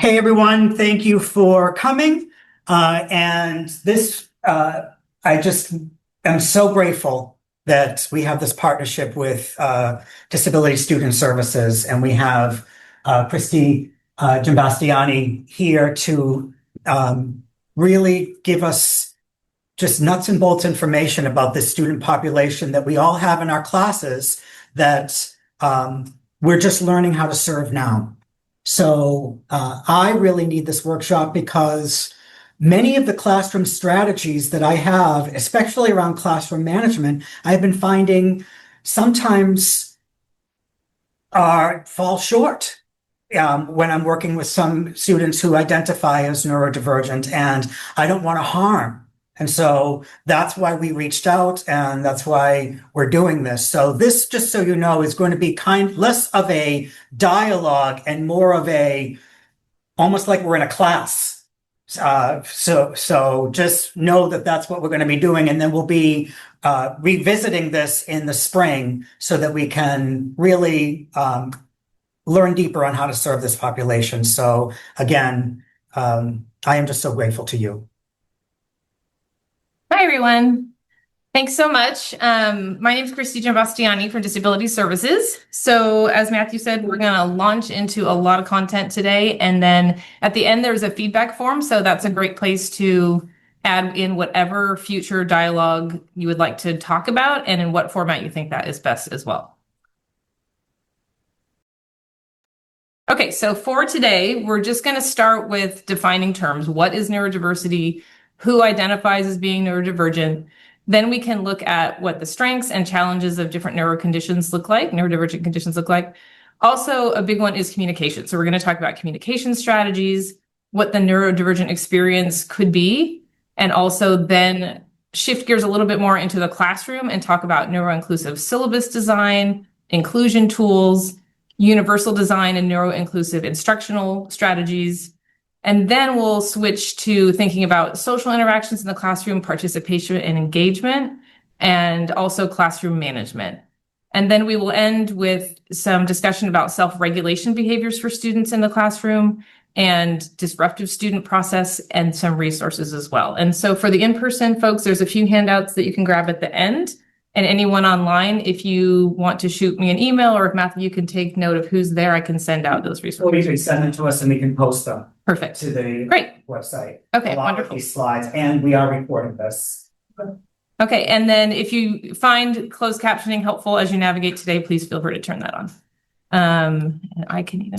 Hey everyone, thank you for coming. I just am so grateful that we have this partnership with Disability Student Services, and we have Christy Giambastiani here to really give us just nuts and bolts information about this student population that we all have in our classes that we're just learning how to serve now. So I really need this workshop because many of the classroom strategies that I have, especially around classroom management, I've been finding sometimes fall short when I'm working with some students who identify as neurodivergent, and I don't want to harm. And so that's why we reached out, and that's why we're doing this. So this, just so you know, is going to be less of a dialogue and more of almost like we're in a class. So just know that that's what we're going to be doing. And then we'll be revisiting this in the spring so that we can really learn deeper on how to serve this population. So again, I am just so grateful to you. Hi, everyone. Thanks so much. My name is Christy Giambastiani from Disability Services. So as Matthew said, we're going to launch into a lot of content today. And then at the end, there's a feedback form. So that's a great place to add in whatever future dialogue you would like to talk about and in what format you think that is best as well. Okay, so for today, we're just going to start with defining terms. What is neurodiversity? Who identifies as being neurodivergent? Then we can look at what the strengths and challenges of different neurodivergent conditions look like. Also, a big one is communication. So we're going to talk about communication strategies, what the neurodivergent experience could be, and also then shift gears a little bit more into the classroom and talk about neuro-inclusive syllabus design, inclusion tools, universal design and neuro-inclusive instructional strategies. And then we'll switch to thinking about social interactions in the classroom, participation and engagement, and also classroom management. And then we will end with some discussion about self-regulation behaviors for students in the classroom and disruptive student process and some resources as well. And so for the in-person folks, there's a few handouts that you can grab at the end. And anyone online, if you want to shoot me an email, or if Matthew, you can take note of who's there, I can send out those resources. Or you can send them to us and we can post them. Perfect. To the website. Okay, along wonderful. With these slides, and we are recording this. Okay, and then if you find closed captioning helpful as you navigate today, please feel free to turn that on. And I can even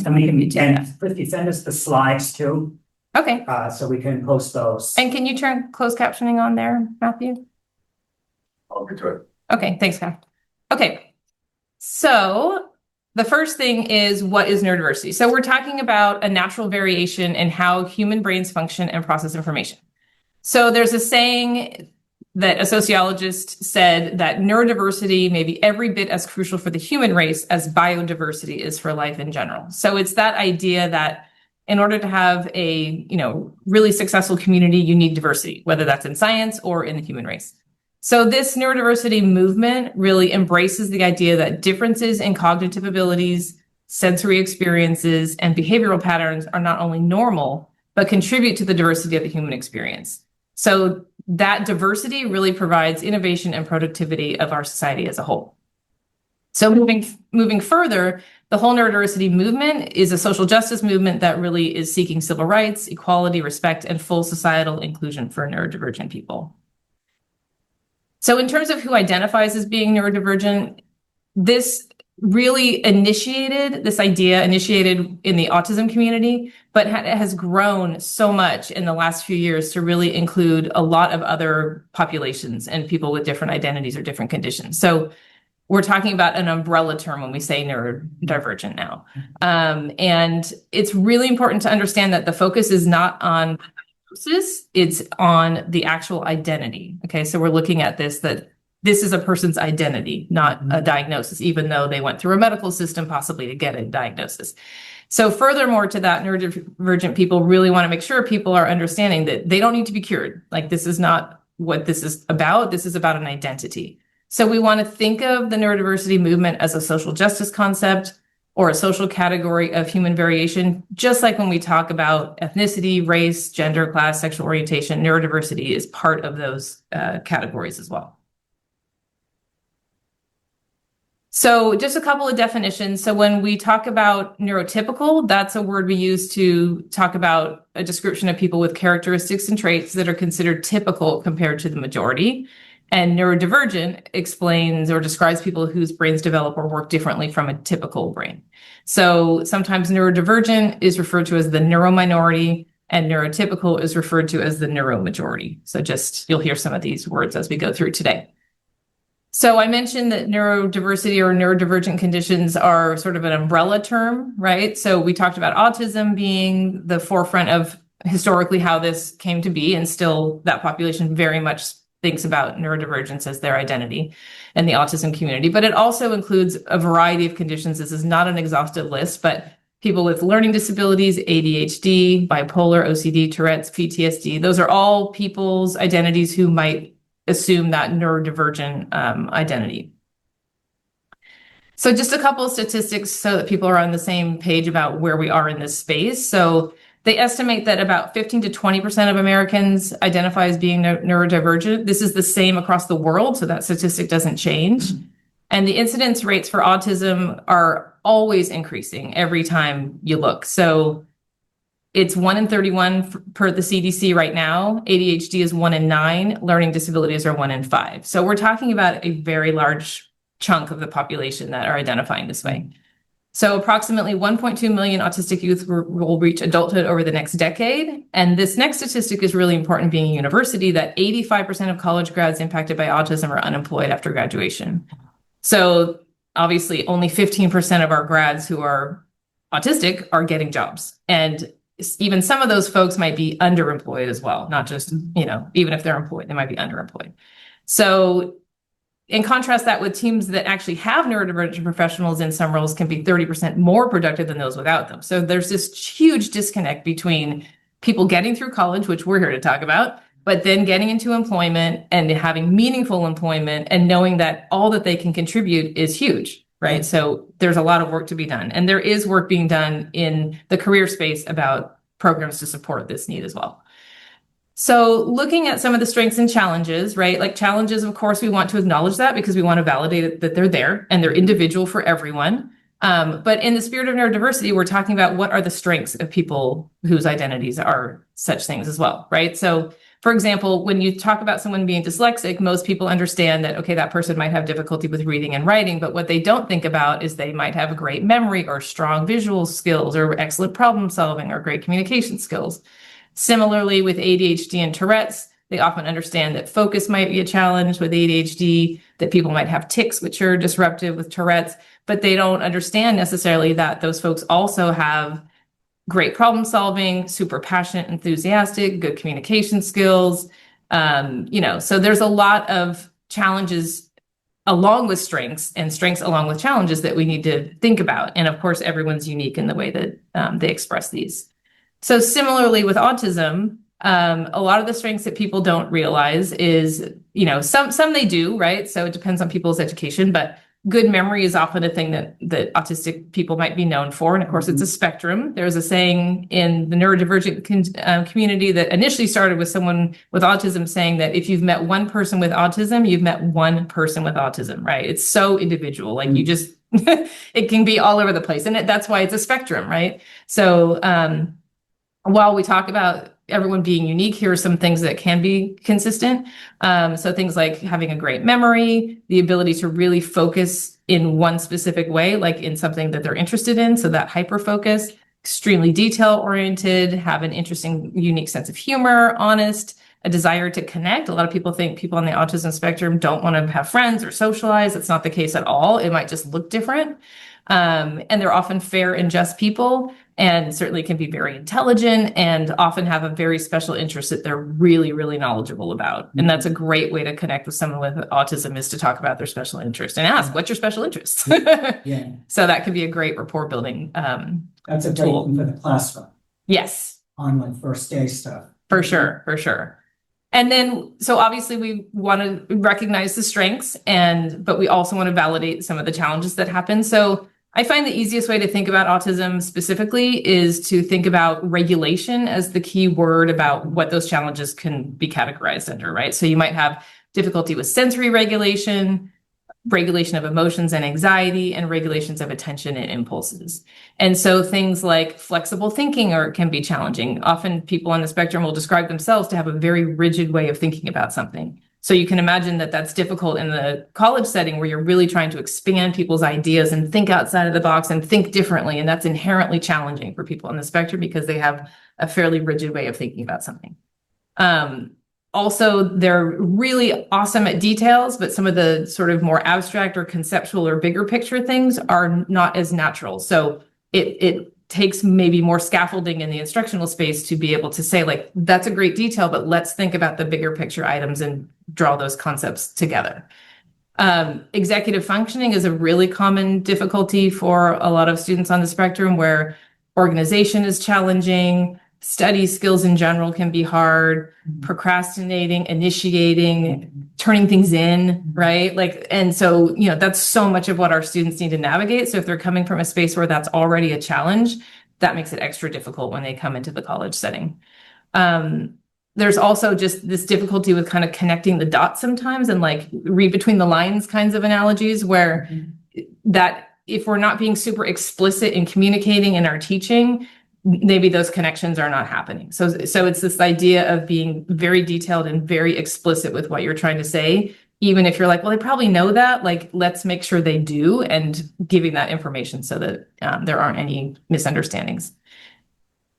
Christy, send us the slides too. Okay. So we can post those. And can you turn closed captioning on there, Matthew? I'll get to it. Okay, thanks, Kath. Okay, so the first thing is, what is neurodiversity? So we're talking about a natural variation in how human brains function and process information. So there's a saying that a sociologist said that neurodiversity may be every bit as crucial for the human race as biodiversity is for life in general. So it's that idea that in order to have a really successful community, you need diversity, whether that's in science or in the human race. So this neurodiversity movement really embraces the idea that differences in cognitive abilities, sensory experiences, and behavioral patterns are not only normal, but contribute to the diversity of the human experience. So that diversity really provides innovation and productivity of our society as a whole. So moving further, the whole neurodiversity movement is a social justice movement that really is seeking civil rights, equality, respect, and full societal inclusion for neurodivergent people. So in terms of who identifies as being neurodivergent, this really initiated in the autism community, but it has grown so much in the last few years to really include a lot of other populations and people with different identities or different conditions. So we're talking about an umbrella term when we say neurodivergent now. And it's really important to understand that the focus is not on diagnosis, it's on the actual identity. Okay, so we're looking at that this is a person's identity, not a diagnosis, even though they went through a medical system possibly to get a diagnosis. So furthermore to that, neurodivergent people really want to make sure people are understanding that they don't need to be cured. Like, this is not what this is about. This is about an identity. So we want to think of the neurodiversity movement as a social justice concept, or a social category of human variation, just like when we talk about ethnicity, race, gender, class, sexual orientation, neurodiversity is part of those categories as well. So just a couple of definitions. So when we talk about neurotypical, that's a word we use to talk about a description of people with characteristics and traits that are considered typical compared to the majority. And neurodivergent explains or describes people whose brains develop or work differently from a typical brain. So sometimes neurodivergent is referred to as the neurominority, and neurotypical is referred to as the neuromajority. So just you'll hear some of these words as we go through today. So I mentioned that neurodiversity or neurodivergent conditions are sort of an umbrella term, right? So we talked about autism being the forefront of historically how this came to be, and still that population very much thinks about neurodivergence as their identity in the autism community. But it also includes a variety of conditions. This is not an exhaustive list, but people with learning disabilities, ADHD, bipolar, OCD, Tourette's, PTSD, those are all people's identities who might assume that neurodivergent identity. So just a couple of statistics so that people are on the same page about where we are in this space. So they estimate that about 15 to 20% of Americans identify as being neurodivergent. This is the same across the world, so that statistic doesn't change. And the incidence rates for autism are always increasing every time you look. So it's 1 in 31 per the CDC right now. ADHD is 1 in 9. Learning disabilities are 1 in 5. So we're talking about a very large chunk of the population that are identifying this way. So approximately 1.2 million autistic youth will reach adulthood over the next decade. And this next statistic is really important, being a university, that 85% of college grads impacted by autism are unemployed after graduation. So obviously only 15% of our grads who are autistic are getting jobs. And even some of those folks might be underemployed as well, not just, even if they're employed, they might be underemployed. So in contrast that with teams that actually have neurodivergent professionals in some roles can be 30% more productive than those without them. So there's this huge disconnect between people getting through college, which we're here to talk about, but then getting into employment and having meaningful employment and knowing that all that they can contribute is huge, right? So there's a lot of work to be done. And there is work being done in the career space about programs to support this need as well. So looking at some of the strengths and challenges, right? Like challenges, of course, we want to acknowledge that because we want to validate that they're there and they're individual for everyone. But in the spirit of neurodiversity, we're talking about what are the strengths of people whose identities are such things as well, right? So for example, when you talk about someone being dyslexic, most people understand that, okay, that person might have difficulty with reading and writing, but what they don't think about is they might have a great memory or strong visual skills or excellent problem solving or great communication skills. Similarly, with ADHD and Tourette's, they often understand that focus might be a challenge with ADHD, that people might have tics, which are disruptive with Tourette's, but they don't understand necessarily that those folks also have great problem solving, super passionate, enthusiastic, good communication skills. So there's a lot of challenges along with strengths and strengths along with challenges that we need to think about. And of course, everyone's unique in the way that they express these. So similarly with autism, a lot of the strengths that people don't realize is, some they do, right? So it depends on people's education, but good memory is often a thing that autistic people might be known for. And of course, it's a spectrum. There's a saying in the neurodivergent community that initially started with someone with autism saying that if you've met one person with autism, you've met one person with autism, right? It's so individual. Like you just, it can be all over the place. And that's why it's a spectrum, right? So, while we talk about everyone being unique, here are some things that can be consistent. So things like having a great memory, the ability to really focus in one specific way, like in something that they're interested in. So that hyper focus, extremely detail oriented, have an interesting, unique sense of humor, honest, a desire to connect. A lot of people think people on the autism spectrum don't want to have friends or socialize. That's not the case at all. It might just look different. And they're often fair and just people, and certainly can be very intelligent and often have a very special interest that they're really, really knowledgeable about. And that's a great way to connect with someone with autism, is to talk about their special interest and ask, what's your special interest? Yeah. So that can be a great rapport building That's a great tool. one for the classroom Yes, on like first day stuff. for sure, for sure. And then, so obviously we want to recognize the strengths but we also want to validate some of the challenges that happen. So I find the easiest way to think about autism specifically is to think about regulation as the key word about what those challenges can be categorized under, right? So you might have difficulty with sensory regulation, regulation of emotions and anxiety, and regulations of attention and impulses. And so things like flexible thinking can be challenging. Often people on the spectrum will describe themselves to have a very rigid way of thinking about something. So you can imagine that that's difficult in the college setting where you're really trying to expand people's ideas and think outside of the box and think differently. And that's inherently challenging for people on the spectrum because they have a fairly rigid way of thinking about something. Also, they're really awesome at details, but some of the sort of more abstract or conceptual or bigger picture things are not as natural. So it takes maybe more scaffolding in the instructional space to be able to say, like, that's a great detail, but let's think about the bigger picture items and draw those concepts together. Executive functioning is a really common difficulty for a lot of students on the spectrum where organization is challenging. Study skills in general can be hard, procrastinating, initiating, turning things in, right? And so, that's so much of what our students need to navigate. So if they're coming from a space where that's already a challenge, that makes it extra difficult when they come into the college setting. There's also just this difficulty with kind of connecting the dots sometimes and read between the lines kinds of analogies where that if we're not being super explicit in communicating in our teaching, maybe those connections are not happening. So it's this idea of being very detailed and very explicit with what you're trying to say, even if you're like, well, they probably know that, let's make sure they do, and giving that information so that there aren't any misunderstandings.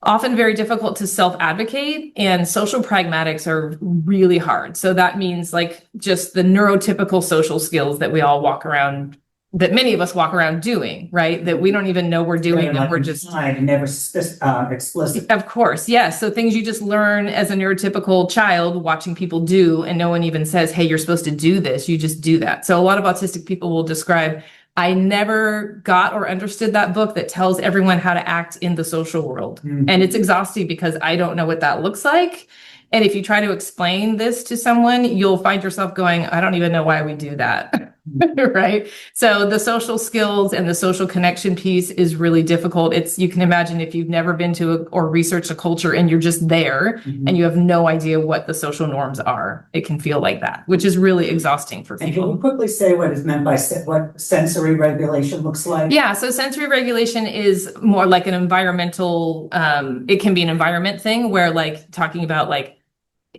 Often very difficult to self-advocate, and social pragmatics are really hard. So that means just the neurotypical social skills that we all walk around, that many of us walk around doing, right? That we don't even know we're doing, and we're just never explicit. Of course, yes. So things you just learn as a neurotypical child watching people do, and no one even says, hey, you're supposed to do this. You just do that. So a lot of autistic people will describe, I never got or understood that book that tells everyone how to act in the social world. And it's exhausting because I don't know what that looks like. And if you try to explain this to someone, you'll find yourself going, I don't even know why we do that. Right? So the social skills and the social connection piece is really difficult. You can imagine if you've never been to or researched a culture and you're just there and you have no idea what the social norms are, it can feel like that, which is really exhausting for people. And can you quickly say what is meant by what sensory regulation looks like? Yeah, so sensory regulation is more like an environmental, it can be an environment thing where talking about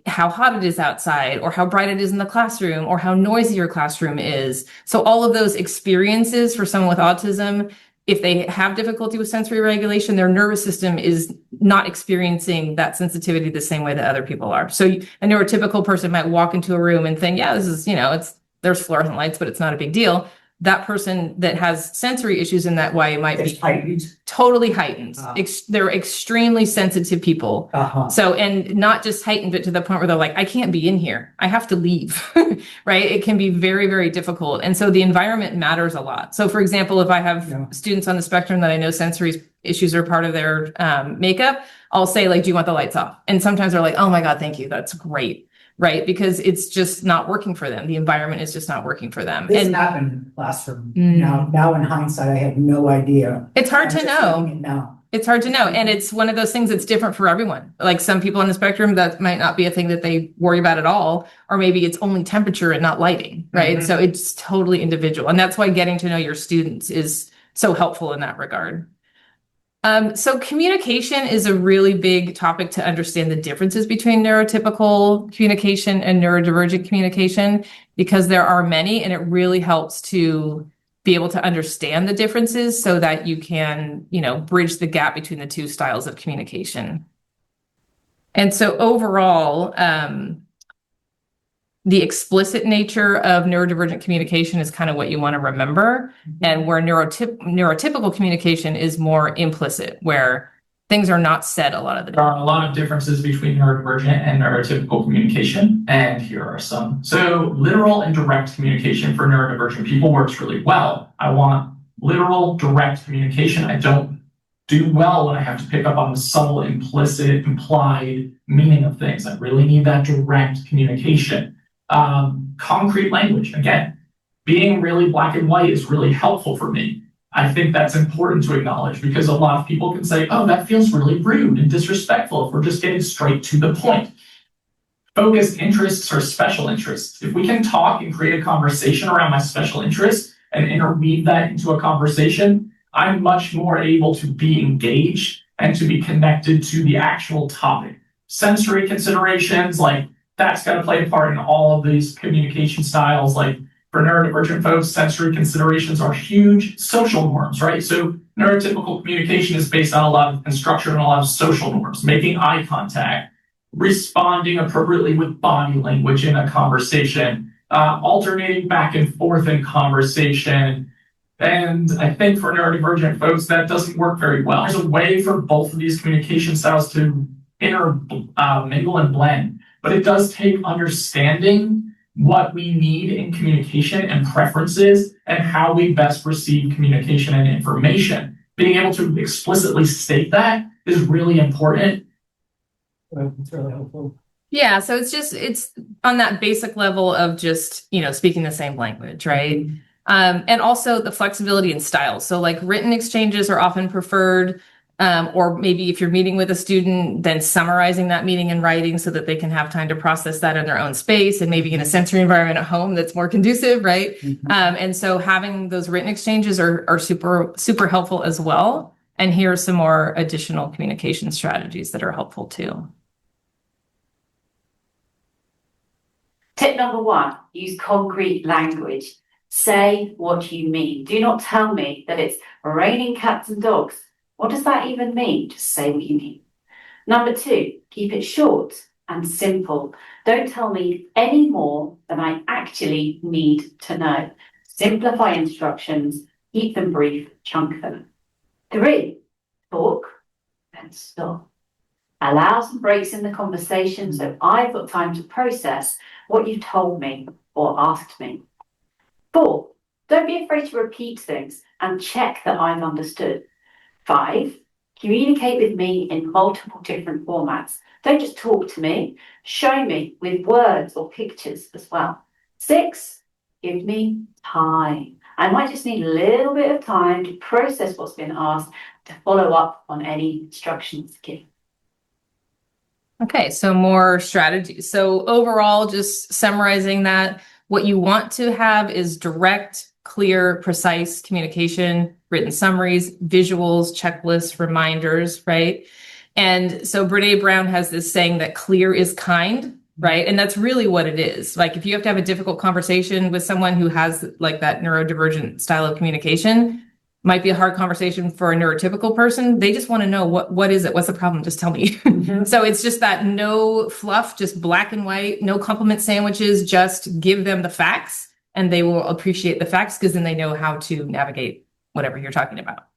how hot it is outside, or how bright it is in the classroom, or how noisy your classroom is. So all of those experiences for someone with autism, if they have difficulty with sensory regulation, their nervous system is not experiencing that sensitivity the same way that other people are. So a neurotypical person might walk into a room and think, yeah, this is, there's fluorescent lights, but it's not a big deal. That person that has sensory issues in that way might be heightened. Totally heightened. They're extremely sensitive people. So, and not just heightened, but to the point where they're like, I can't be in here. I have to leave, right? It can be very, very difficult. And so the environment matters a lot. So for example, if I have students on the spectrum that I know sensory issues are part of their makeup, I'll say do you want the lights off? And sometimes they're like, oh my God, thank you. That's great. Right? Because it's just not working for them. The environment is just not working for them. This happened in the classroom. Now in hindsight, I had no idea. It's hard to know. It's hard to know. And it's one of those things that's different for everyone. Some people on the spectrum, that might not be a thing that they worry about at all. Or maybe it's only temperature and not lighting, right? So it's totally individual. And that's why getting to know your students is so helpful in that regard. So communication is a really big topic to understand the differences between neurotypical communication and neurodivergent communication, because there are many, and it really helps to be able to understand the differences so that you can, bridge the gap between the two styles of communication. And so overall, the explicit nature of neurodivergent communication is kind of what you want to remember, and where neurotypical communication is more implicit, where things are not said a lot of the time. There are a lot of differences between neurodivergent and neurotypical communication, and here are some. So literal and direct communication for neurodivergent people works really well. I want literal, direct communication. I don't do well when I have to pick up on the subtle, implicit, implied meaning of things. I really need that direct communication. Concrete language, again, being really black and white is really helpful for me. I think that's important to acknowledge because a lot of people can say, oh, that feels really rude and disrespectful if we're just getting straight to the point. Focused interests or special interests. If we can talk and create a conversation around my special interest and interweave that into a conversation, I'm much more able to be engaged and to be connected to the actual topic. Sensory considerations, like that's got to play a part in all of these communication styles. Like for neurodivergent folks, sensory considerations are huge. Social norms, right? So neurotypical communication is based on a lot of instruction and a lot of social norms, making eye contact, responding appropriately with body language in a conversation, alternating back and forth in conversation. And I think for neurodivergent folks, that doesn't work very well. There's a way for both of these communication styles to mingle and blend, but it does take understanding what we need in communication and preferences and how we best receive communication and information. Being able to explicitly state that is really important. It's really helpful. Yeah, so it's on that basic level of just, speaking the same language, right? And also the flexibility in style. So like written exchanges are often preferred, or maybe if you're meeting with a student, then summarizing that meeting in writing so that they can have time to process that in their own space and maybe in a sensory environment at home that's more conducive, right? And so having those written exchanges are super, super helpful as well. And here are some more additional communication strategies that are helpful too. Tip number 1, use concrete language. Say what you mean. Do not tell me that it's raining cats and dogs. What does that even mean? Just say what you mean. Number 2, keep it short and simple. Don't tell me any more than I actually need to know. Simplify instructions, keep them brief, chunk them. 3, talk, then stop. Allow some breaks in the conversation so I've got time to process what you've told me or asked me. 4, don't be afraid to repeat things and check that I've understood. 5, communicate with me in multiple different formats. Don't just talk to me, show me with words or pictures as well. 6, give me time. I might just need a little bit of time to process what's been asked, to follow up on any instructions given. Okay, so more strategies. So overall, just summarizing that, what you want to have is direct, clear, precise communication, written summaries, visuals, checklists, reminders, right? And so Brene Brown has this saying that clear is kind, right? And that's really what it is. Like if you have to have a difficult conversation with someone who has like that neurodivergent style of communication, might be a hard conversation for a neurotypical person. They just want to know what is it? What's the problem? Just tell me. So it's just that no fluff, just black and white, no compliment sandwiches, just give them the facts and they will appreciate the facts because then they know how to navigate whatever you're talking about.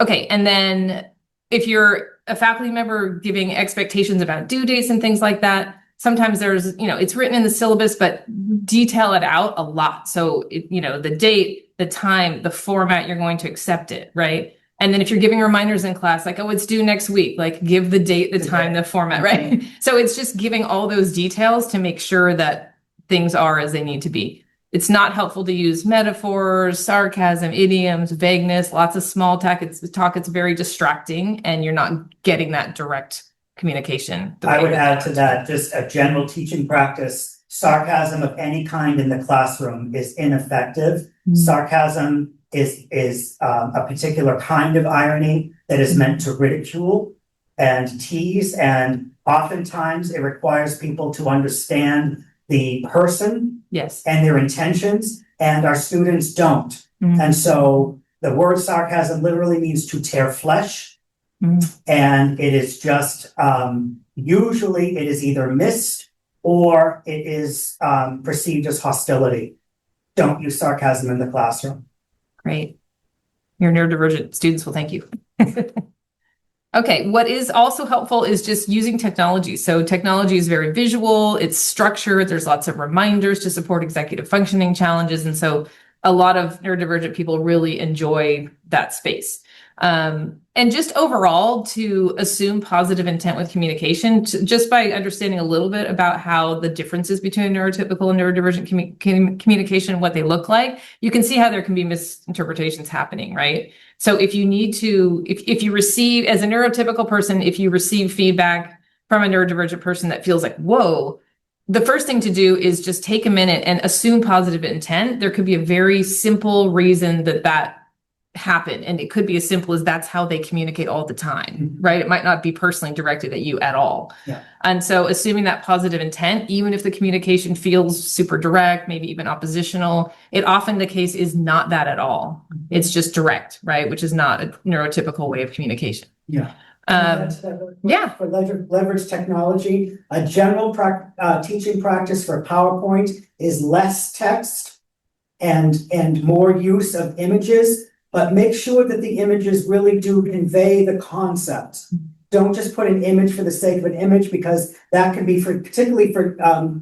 Okay, and then if you're a faculty member giving expectations about due dates and things like that, sometimes there's, it's written in the syllabus, but detail it out a lot. So, the date, the time, the format, you're going to accept it, right? And then if you're giving reminders in class, like, oh, it's due next week, like give the date, the time, the format, right? So it's just giving all those details to make sure that things are as they need to be. It's not helpful to use metaphors, sarcasm, idioms, vagueness, lots of small talk. It's very distracting and you're not getting that direct communication. I would add to that just a general teaching practice. Sarcasm of any kind in the classroom is ineffective. Sarcasm is a particular kind of irony that is meant to ridicule and tease, and oftentimes it requires people to understand the person Yes. and their intentions, and our students don't. And so the word sarcasm literally means to tear flesh, and it is just usually it is either missed or it is perceived as hostility. Don't use sarcasm in the classroom. Great. Your neurodivergent students will thank you. Okay, what is also helpful is just using technology. So technology is very visual, it's structured, there's lots of reminders to support executive functioning challenges. And so a lot of neurodivergent people really enjoy that space. And just overall to assume positive intent with communication, just by understanding a little bit about how the differences between neurotypical and neurodivergent communication, what they look like, you can see how there can be misinterpretations happening, right? So if you need to, if you receive, as a neurotypical person, if you receive feedback from a neurodivergent person that feels like, whoa, the first thing to do is just take a minute and assume positive intent. There could be a very simple reason that happen, and it could be as simple as that's how they communicate all the time, right? It might not be personally directed at you at all. Yeah. And so assuming that positive intent, even if the communication feels super direct, maybe even oppositional, it often the case is not that at all. It's just direct, right? Which is not a neurotypical way of communication. Yeah. Yeah. For leverage technology, a general teaching practice for PowerPoint is less text and more use of images, but make sure that the images really do convey the concept. Don't just put an image for the sake of an image, because that can be particularly for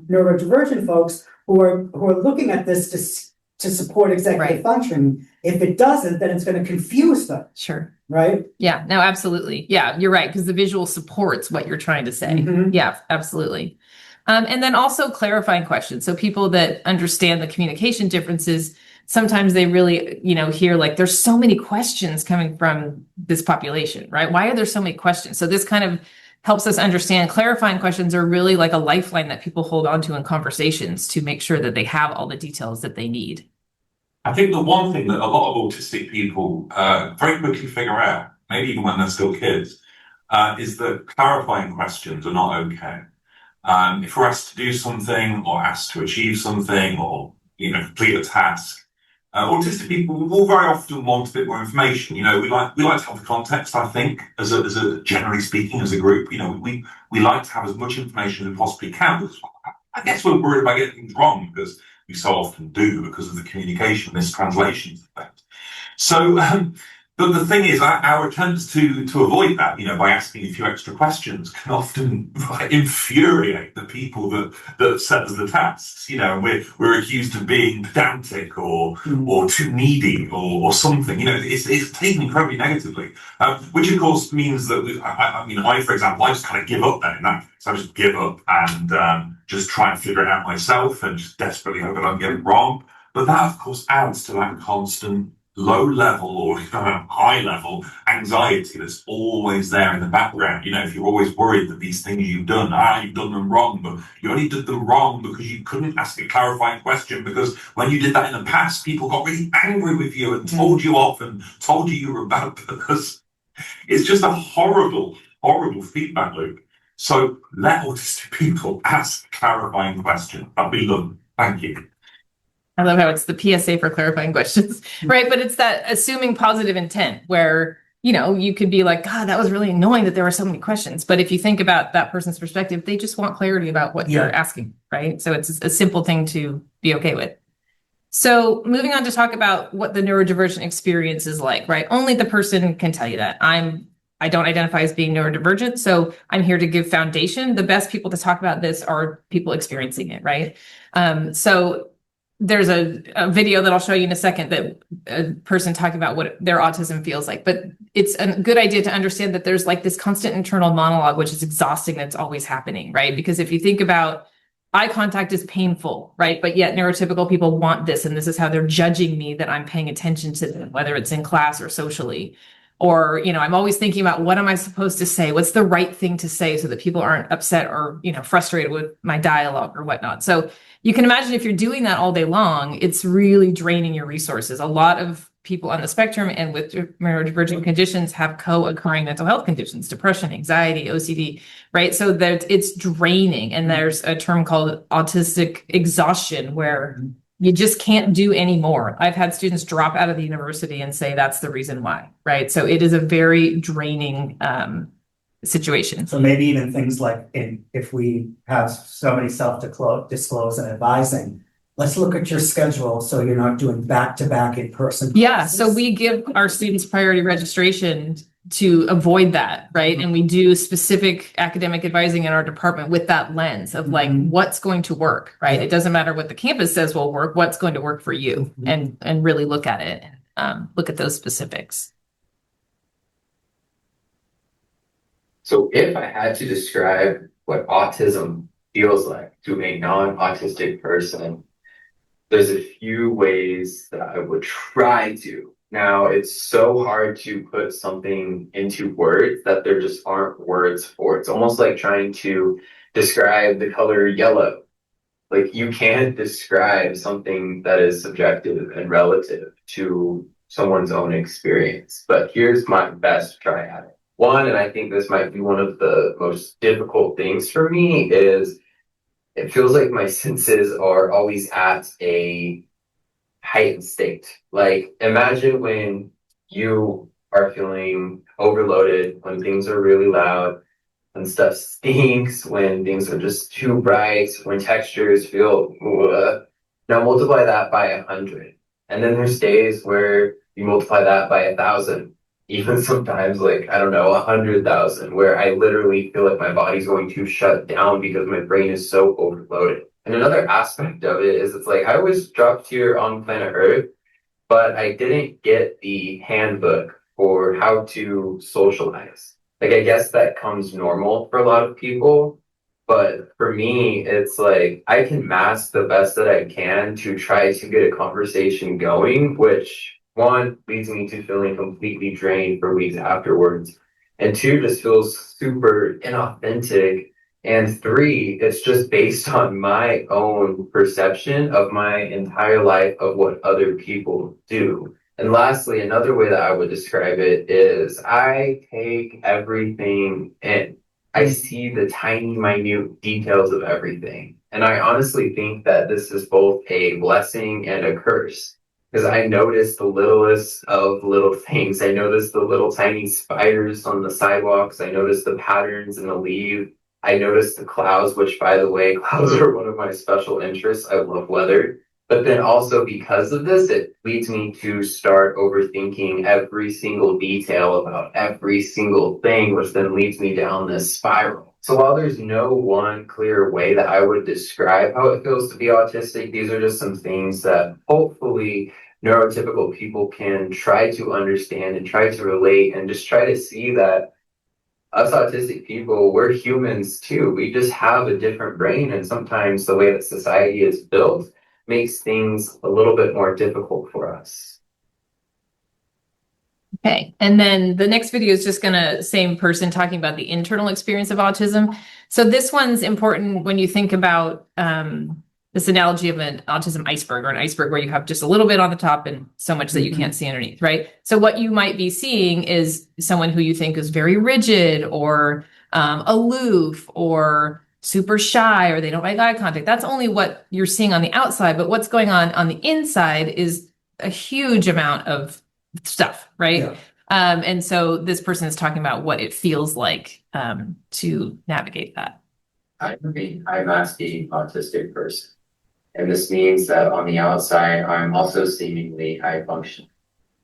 neurodivergent folks who are looking at this to support executive function. If it doesn't, then it's going to confuse them. Sure. Right? Yeah, no, absolutely. Yeah, you're right, because the visual supports what you're trying to say. Mhm. Yeah, absolutely. And then also clarifying questions. So people that understand the communication differences, sometimes they really, hear like, there's so many questions coming from this population, right? Why are there so many questions? So this kind of helps us understand clarifying questions are really like a lifeline that people hold on to in conversations to make sure that they have all the details that they need. I think the one thing that a lot of autistic people very quickly figure out, maybe even when they're still kids, is that clarifying questions are not okay. If we're asked to do something or asked to achieve something or, complete a task, autistic people will very often want a bit more information. We like to have the context, I think, as a generally speaking, as a group. We like to have as much information as we possibly can, because I guess we're worried about getting things wrong, because we so often do, because of the communication, mistranslations effect. So, but the thing is, our attempts to avoid that, by asking a few extra questions, can often infuriate the people that set us the tasks. We're accused of being pedantic or too needy or something. It's taken incredibly negatively, which of course means that I, for example, I just kind of give up then in that case. I just give up and just try and figure it out myself and just desperately hope I don't get it wrong. But that, of course, adds to that constant low level or high level anxiety that's always there in the background. If you're always worried that these things you've done them wrong, but you only did them wrong because you couldn't ask a clarifying question, because when you did that in the past, people got really angry with you and told you off and told you were a bad person. It's just a horrible, horrible feedback loop. So let autistic people ask clarifying questions. That'd be lovely. Thank you. I love how it's the PSA for clarifying questions, right? But it's that assuming positive intent where, you could be like, God, that was really annoying that there were so many questions. But if you think about that person's perspective, they just want clarity about what you're asking, right? So it's a simple thing to be okay with. So moving on to talk about what the neurodivergent experience is like, right? Only the person can tell you that. I don't identify as being neurodivergent, so I'm here to give foundation. The best people to talk about this are people experiencing it, right? So there's a video that I'll show you in a second that a person talking about what their autism feels like, but it's a good idea to understand that there's like this constant internal monologue, which is exhausting, that's always happening, right? Because if you think about eye contact is painful, right? But yet neurotypical people want this, and this is how they're judging me that I'm paying attention to them, whether it's in class or socially. Or, I'm always thinking about what am I supposed to say? What's the right thing to say so that people aren't upset or, frustrated with my dialogue or whatnot. So you can imagine if you're doing that all day long, it's really draining your resources. A lot of people on the spectrum and with neurodivergent conditions have co-occurring mental health conditions, depression, anxiety, OCD, right? So that it's draining. And there's a term called autistic exhaustion where you just can't do any more. I've had students drop out of the university and say that's the reason why, right? So it is a very draining situation. So maybe even things like if we have so many self-disclose and advising, let's look at your schedule so you're not doing back-to-back in-person classes. Yeah, so we give our students priority registration to avoid that, right? And we do specific academic advising in our department with that lens of like, what's going to work, right? It doesn't matter what the campus says will work, what's going to work for you, and really look at it, look at those specifics. So if I had to describe what autism feels like to a non-autistic person, there's a few ways that I would try to. Now, it's so hard to put something into words that there just aren't words for. It's almost like trying to describe the color yellow. Like you can't describe something that is subjective and relative to someone's own experience. But here's my best try at it. One, and I think this might be one of the most difficult things for me, is it feels like my senses are always at a heightened state. Like imagine when you are feeling overloaded, when things are really loud, when stuff stinks, when things are just too bright, when textures feel now multiply that by 100. And then there's days where you multiply that by 1,000, even sometimes like, I don't know, 100,000, where I literally feel like my body's going to shut down because my brain is so overloaded. And another aspect of it is it's like I was dropped here on planet Earth, but I didn't get the handbook for how to socialize. Like, I guess that comes normal for a lot of people, but for me, it's like I can mask the best that I can to try to get a conversation going, which one leads me to feeling completely drained for weeks afterwards, and two just feels super inauthentic. And three, it's just based on my own perception of my entire life of what other people do. And lastly, another way that I would describe it is I take everything in. I see the tiny, minute details of everything. And I honestly think that this is both a blessing and a curse. Because I notice the littlest of little things. I notice the little tiny spiders on the sidewalks. I notice the patterns in the leaves. I noticed the clouds, which by the way, clouds are one of my special interests. I love weather. But then also because of this, it leads me to start overthinking every single detail about every single thing, which then leads me down this spiral. So while there's no one clear way that I would describe how it feels to be autistic, these are just some things that hopefully neurotypical people can try to understand and try to relate and just try to see that us autistic people, we're humans too. We just have a different brain, and sometimes the way that society is built makes things a little bit more difficult for us. Okay, and then the next video is just gonna same person talking about the internal experience of autism. So this one's important when you think about this analogy of an autism iceberg, or an iceberg where you have just a little bit on the top and so much that you can't see underneath, right? So what you might be seeing is someone who you think is very rigid or aloof or super shy, or they don't make eye contact. That's only what you're seeing on the outside, but what's going on the inside is a huge amount of stuff, right? Yeah. And so this person is talking about what it feels like to navigate that. I'm a masking autistic person. And this means that on the outside, I'm also seemingly high function.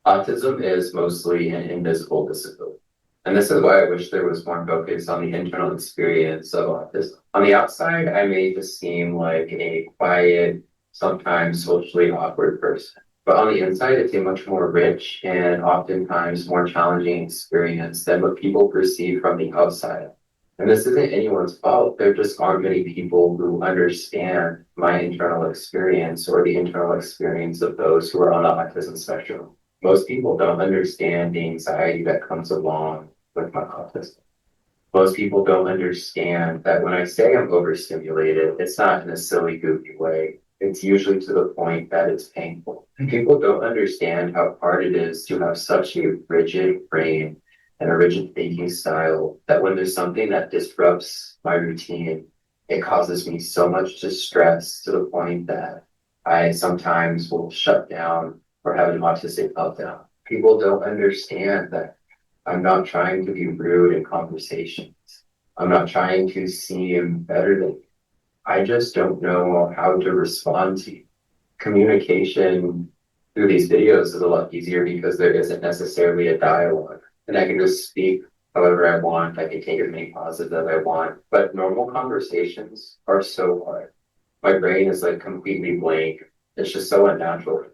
Autism is mostly an invisible disability. And this is why I wish there was more focus on the internal experience of autism. On the outside, I may just seem like a quiet, sometimes socially awkward person. But on the inside, it's a much more rich and oftentimes more challenging experience than what people perceive from the outside. And this isn't anyone's fault. There just aren't many people who understand my internal experience or the internal experience of those who are on the autism spectrum. Most people don't understand the anxiety that comes along with my autism. Most people don't understand that when I say I'm overstimulated, it's not in a silly, goofy way. It's usually to the point that it's painful. And people don't understand how hard it is to have such a rigid brain and a rigid thinking style that when there's something that disrupts my routine, it causes me so much distress to the point that I sometimes will shut down or have an autistic meltdown. People don't understand that I'm not trying to be rude in conversations. I'm not trying to seem better than you. I just don't know how to respond to you. Communication through these videos is a lot easier because there isn't necessarily a dialogue. And I can just speak however I want. I can take as many pauses as I want. But normal conversations are so hard. My brain is like completely blank. It's just so unnatural.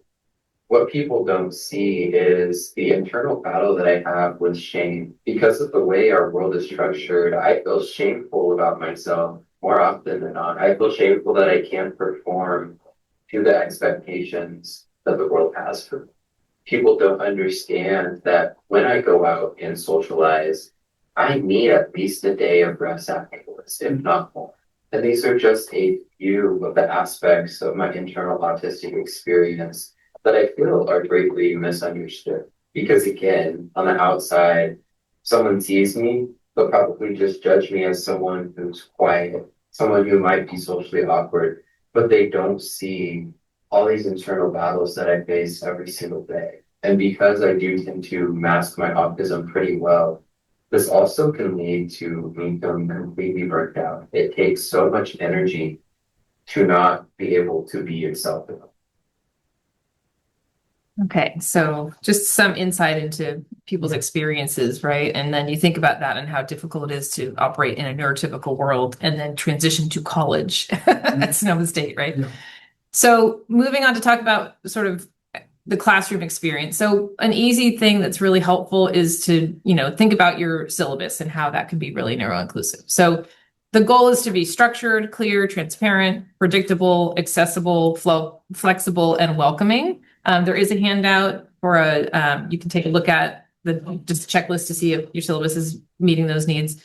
what people don't see is the internal battle that I have with shame. Because of the way our world is structured, I feel shameful about myself more often than not. I feel shameful that I can't perform to the expectations that the world has for me. People don't understand that when I go out and socialize, I need at least a day of rest afterwards, if not more. And these are just a few of the aspects of my internal autistic experience that I feel are greatly misunderstood. Because again, on the outside, someone sees me, they'll probably just judge me as someone who's quiet, someone who might be socially awkward, but they don't see all these internal battles that I face every single day. And because I do tend to mask my autism pretty well, this also can lead to me feeling completely burnt out. It takes so much energy to not be able to be yourself. Okay, so just some insight into people's experiences, right? And then you think about that and how difficult it is to operate in a neurotypical world and then transition to college at Sonoma State, right? Yeah. So moving on to talk about sort of the classroom experience. So an easy thing that's really helpful is to, think about your syllabus and how that can be really neuro-inclusive. So the goal is to be structured, clear, transparent, predictable, accessible, flexible, and welcoming. There is a handout for you can take a look at just a checklist to see if your syllabus is meeting those needs.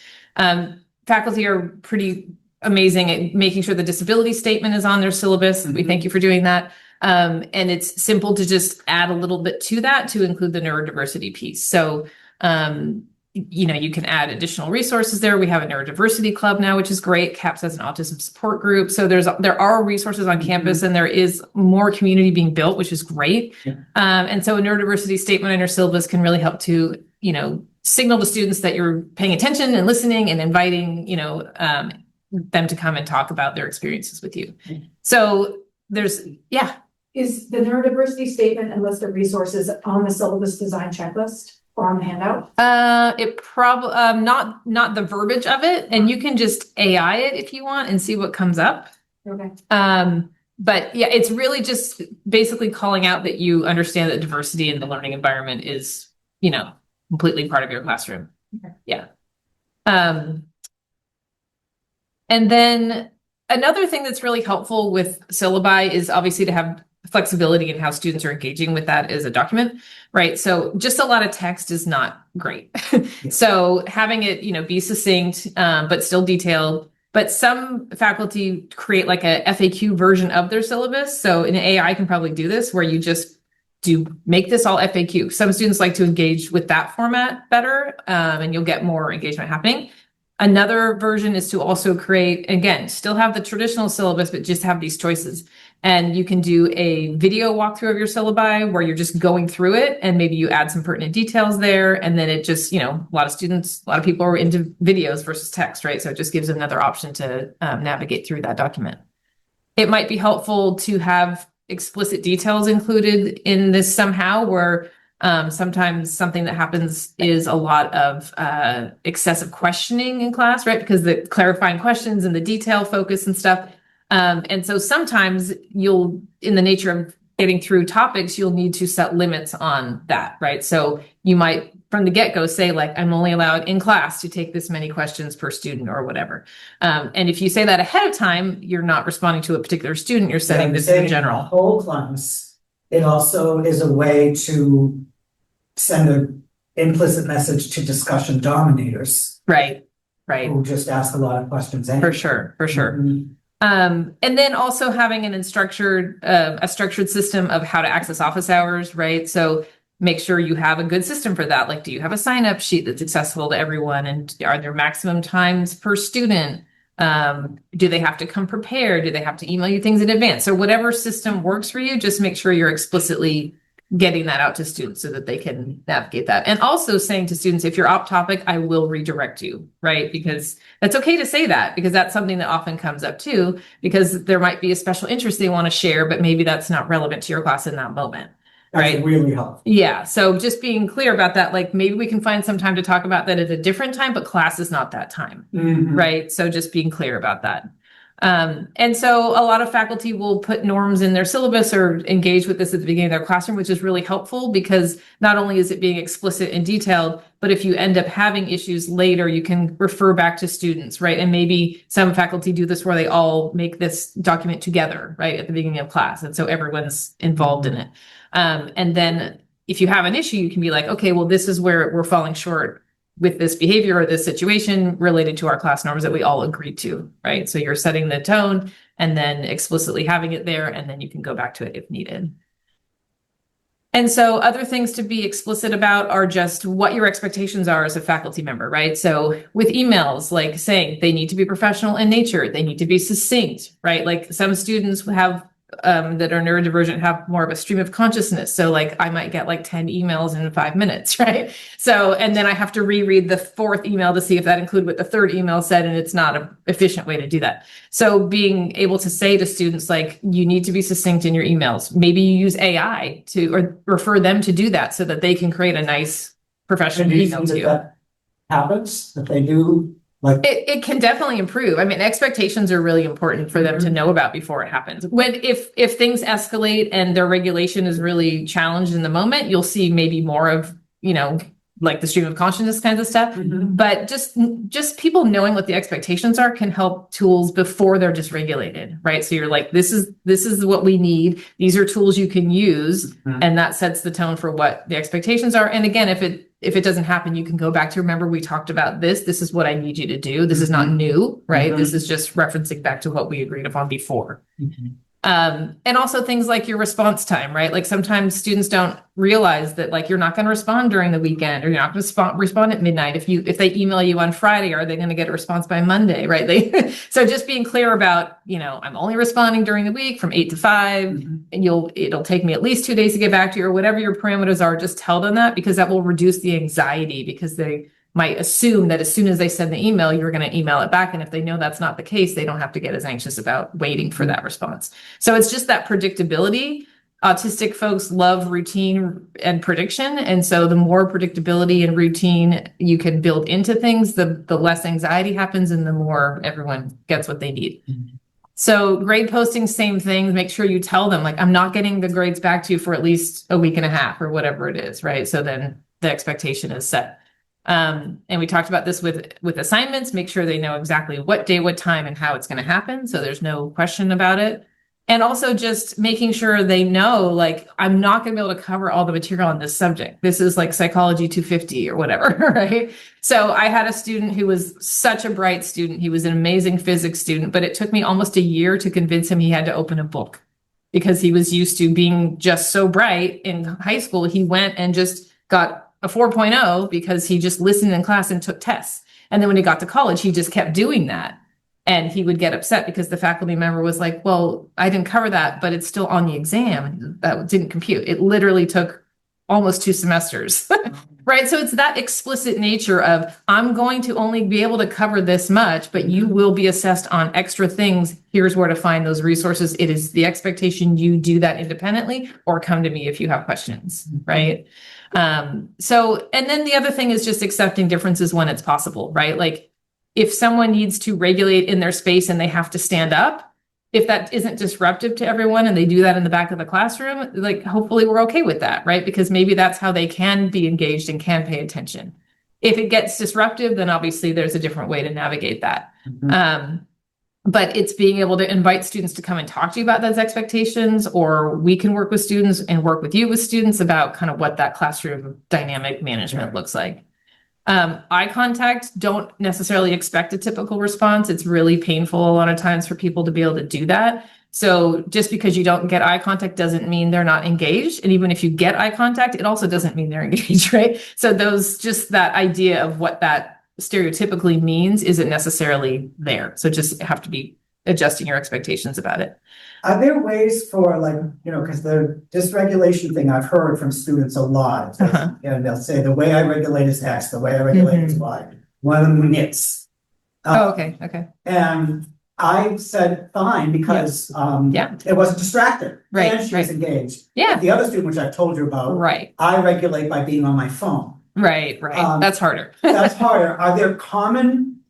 Faculty are pretty amazing at making sure the disability statement is on their syllabus. We thank you for doing that. And it's simple to just add a little bit to that to include the neurodiversity piece. So, you can add additional resources there. We have a neurodiversity club now, which is great. CAPS has an autism support group. So there are resources on campus and there is more community being built, which is great. Yeah. And so a neurodiversity statement on your syllabus can really help to, signal to students that you're paying attention and listening and inviting, them to come and talk about their experiences with you. So Is the neurodiversity statement and list of resources on the syllabus design checklist or on the handout? It probably not the verbiage of it, and you can just AI it if you want and see what comes up. Okay. But yeah, it's really just basically calling out that you understand that diversity in the learning environment is, completely part of your classroom. Okay. Yeah. And then another thing that's really helpful with syllabi is obviously to have flexibility in how students are engaging with that as a document, right? So just a lot of text is not great. So having it, be succinct, but still detailed. But some faculty create like a FAQ version of their syllabus. So an AI can probably do this where you just make this all FAQ. Some students like to engage with that format better, and you'll get more engagement happening. Another version is to also create, again, still have the traditional syllabus, but just have these choices. And you can do a video walkthrough of your syllabi where you're just going through it and maybe you add some pertinent details there. And then it just, a lot of people are into videos versus text, right? So it just gives another option to navigate through that document. It might be helpful to have explicit details included in this somehow where sometimes something that happens is a lot of excessive questioning in class, right? Because the clarifying questions and the detail focus and stuff. And so sometimes in the nature of getting through topics, you'll need to set limits on that, right? So you might from the get-go say like, I'm only allowed in class to take this many questions per student or whatever. And if you say that ahead of time, you're not responding to a particular student, you're setting this in general. Whole class. It also is a way to send an implicit message to discussion dominators. Right. Who just ask a lot of questions. Anyway. For sure. Mm-hmm. And then also having a structured system of how to access office hours, right? So make sure you have a good system for that. Like, do you have a sign-up sheet that's accessible to everyone? And are there maximum times per student? Do they have to come prepared? Do they have to email you things in advance? So whatever system works for you, just make sure you're explicitly getting that out to students so that they can navigate that. And also saying to students, if you're off topic, I will redirect you, right? Because that's okay to say that, because that's something that often comes up too, because there might be a special interest they want to share, but maybe that's not relevant to your class in that moment. That's right. really helpful. Yeah. So just being clear about that, like maybe we can find some time to talk about that at a different time, but class is not that time. Mm-hmm. Right. So just being clear about that. And so a lot of faculty will put norms in their syllabus or engage with this at the beginning of their classroom, which is really helpful because not only is it being explicit and detailed, but if you end up having issues later, you can refer back to students, right? And maybe some faculty do this where they all make this document together, right, at the beginning of class. And so everyone's involved in it. And then if you have an issue, you can be like, okay, well, this is where we're falling short with this behavior or this situation related to our class norms that we all agreed to, right? So you're setting the tone and then explicitly having it there, and then you can go back to it if needed. And so other things to be explicit about are just what your expectations are as a faculty member, right? So with emails, like saying they need to be professional in nature, they need to be succinct, right? Like some students have that are neurodivergent have more of a stream of consciousness. So like I might get like 10 emails in 5 minutes, right? So, and then I have to reread the 4th email to see if that included what the 3rd email said, and it's not an efficient way to do that. So being able to say to students, like, you need to be succinct in your emails. Maybe you use AI to, or refer them to do that so that they can create a nice professional email to you. That happens, that they do. Like it can definitely improve. I mean, expectations are really important for them to know about before it happens. When if things escalate and their regulation is really challenged in the moment, you'll see maybe more of, you know, like the stream of consciousness kinds of stuff. But just people knowing what the expectations are can help tools before they're dysregulated, right? So you're like, this is what we need. These are tools you can use, and that sets the tone for what the expectations are. And again, if it doesn't happen, you can go back to, remember, we talked about this. This is what I need you to do. This is not new, right? This is just referencing back to what we agreed upon before. And also things like your response time, right? Like sometimes students don't realize that like you're not going to respond during the weekend, or you're not going to respond at midnight. If they email you on Friday, are they going to get a response by Monday, right? So just being clear about, you know, I'm only responding during the week from 8 to 5, and it'll take me at least 2 days to get back to you, or whatever your parameters are. Just tell them that, because that will reduce the anxiety, because they might assume that as soon as they send the email, you're going to email it back. And if they know that's not the case, they don't have to get as anxious about waiting for that response. So it's just that predictability. Autistic folks love routine and prediction. And so the more predictability and routine you can build into things, the less anxiety happens, and the more everyone gets what they need. So grade posting, same thing. Make sure you tell them, like, I'm not getting the grades back to you for at least a week and a half, or whatever it is, right? So then the expectation is set. And we talked about this with assignments. Make sure they know exactly what day, what time, and how it's going to happen, so there's no question about it. And also just making sure they know, like, I'm not going to be able to cover all the material on this subject. This is like psychology 250 or whatever, right? So I had a student who was such a bright student. He was an amazing physics student, but it took me almost a year to convince him he had to open a book, because he was used to being just so bright in high school. He went and just got a 4.0 because he just listened in class and took tests. And then when he got to college, he just kept doing that. And he would get upset because the faculty member was like, well, I didn't cover that, but it's still on the exam. That didn't compute. It literally took almost 2 semesters, right? So it's that explicit nature of, I'm going to only be able to cover this much, but you will be assessed on extra things. Here's where to find those resources. It is the expectation you do that independently, or come to me if you have questions, right? So, and then the other thing is just accepting differences when it's possible, right? Like if someone needs to regulate in their space and they have to stand up, if that isn't disruptive to everyone and they do that in the back of the classroom, like hopefully we're okay with that, right? Because maybe that's how they can be engaged and can pay attention. If it gets disruptive, then obviously there's a different way to navigate that. But it's being able to invite students to come and talk to you about those expectations, or we can work with students and work with you with students about kind of what that classroom dynamic management looks like. Eye contact, don't necessarily expect a typical response. It's really painful a lot of times for people to be able to do that. So just because you don't get eye contact doesn't mean they're not engaged. And even if you get eye contact, it also doesn't mean they're engaged, right? So just that idea of what that stereotypically means isn't necessarily there. So just have to be adjusting your expectations about it. Are there ways for, like, you know, because the dysregulation thing I've heard from students a lot, and they'll say the way I regulate is X, the way I regulate is Y. One of them knits. Okay. And I said fine, because it wasn't distracted. Right, And she was engaged. Yeah. The other student, which I told you about, Right. I regulate by being on my phone. Right. That's harder. That's harder. Are there common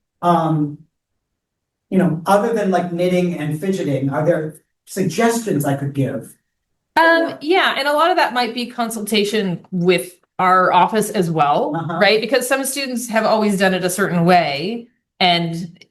other than like knitting and fidgeting, are there suggestions I could give? Yeah, and a lot of that might be consultation with our office as well, Uh-huh. right? Because some students have always done it a certain way, and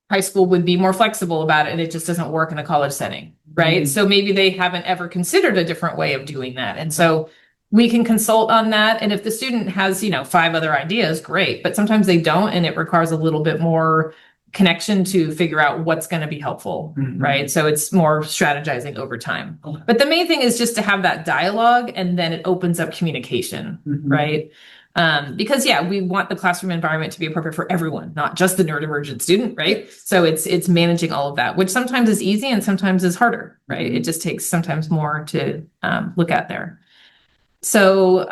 high school would be more flexible about it, and it just doesn't work in a college setting, right? So maybe they haven't ever considered a different way of doing that. And so we can consult on that. And if the student has, 5 other ideas, great. But sometimes they don't, and it requires a little bit more connection to figure out what's going to be helpful, right? So it's more strategizing over time. But the main thing is just to have that dialogue, and then it opens up communication, right? Because we want the classroom environment to be appropriate for everyone, not just the neurodivergent student, right? So it's managing all of that, which sometimes is easy and sometimes is harder, right? It just takes sometimes more to look at there. So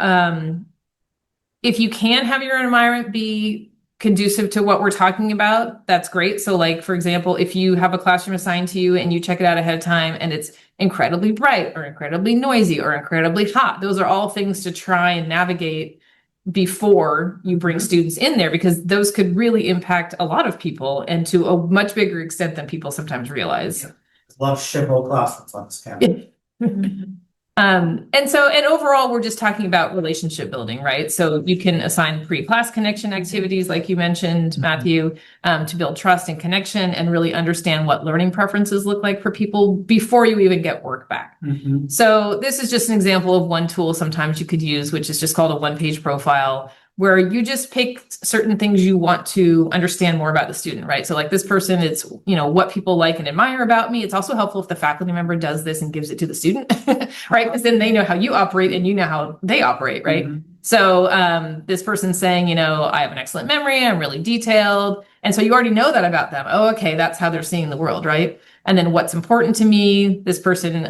if you can have your environment be conducive to what we're talking about, that's great. So like, for example, if you have a classroom assigned to you and you check it out ahead of time and it's incredibly bright or incredibly noisy or incredibly hot, those are all things to try and navigate before you bring students in there, because those could really impact a lot of people and to a much bigger extent than people sometimes realize. Love shithole classrooms on this campus. And overall, we're just talking about relationship building, right? So you can assign pre-class connection activities, like you mentioned, Matthew, to build trust and connection and really understand what learning preferences look like for people before you even get work back. So this is just an example of one tool sometimes you could use, which is just called a one-page profile, where you just pick certain things you want to understand more about the student, right? So like this person, it's, what people like and admire about me. It's also helpful if the faculty member does this and gives it to the student, right? Because then they know how you operate and you know how they operate, right? So this person's saying, I have an excellent memory, I'm really detailed. And so you already know that about them. Oh, okay, that's how they're seeing the world, right? And then what's important to me, this person,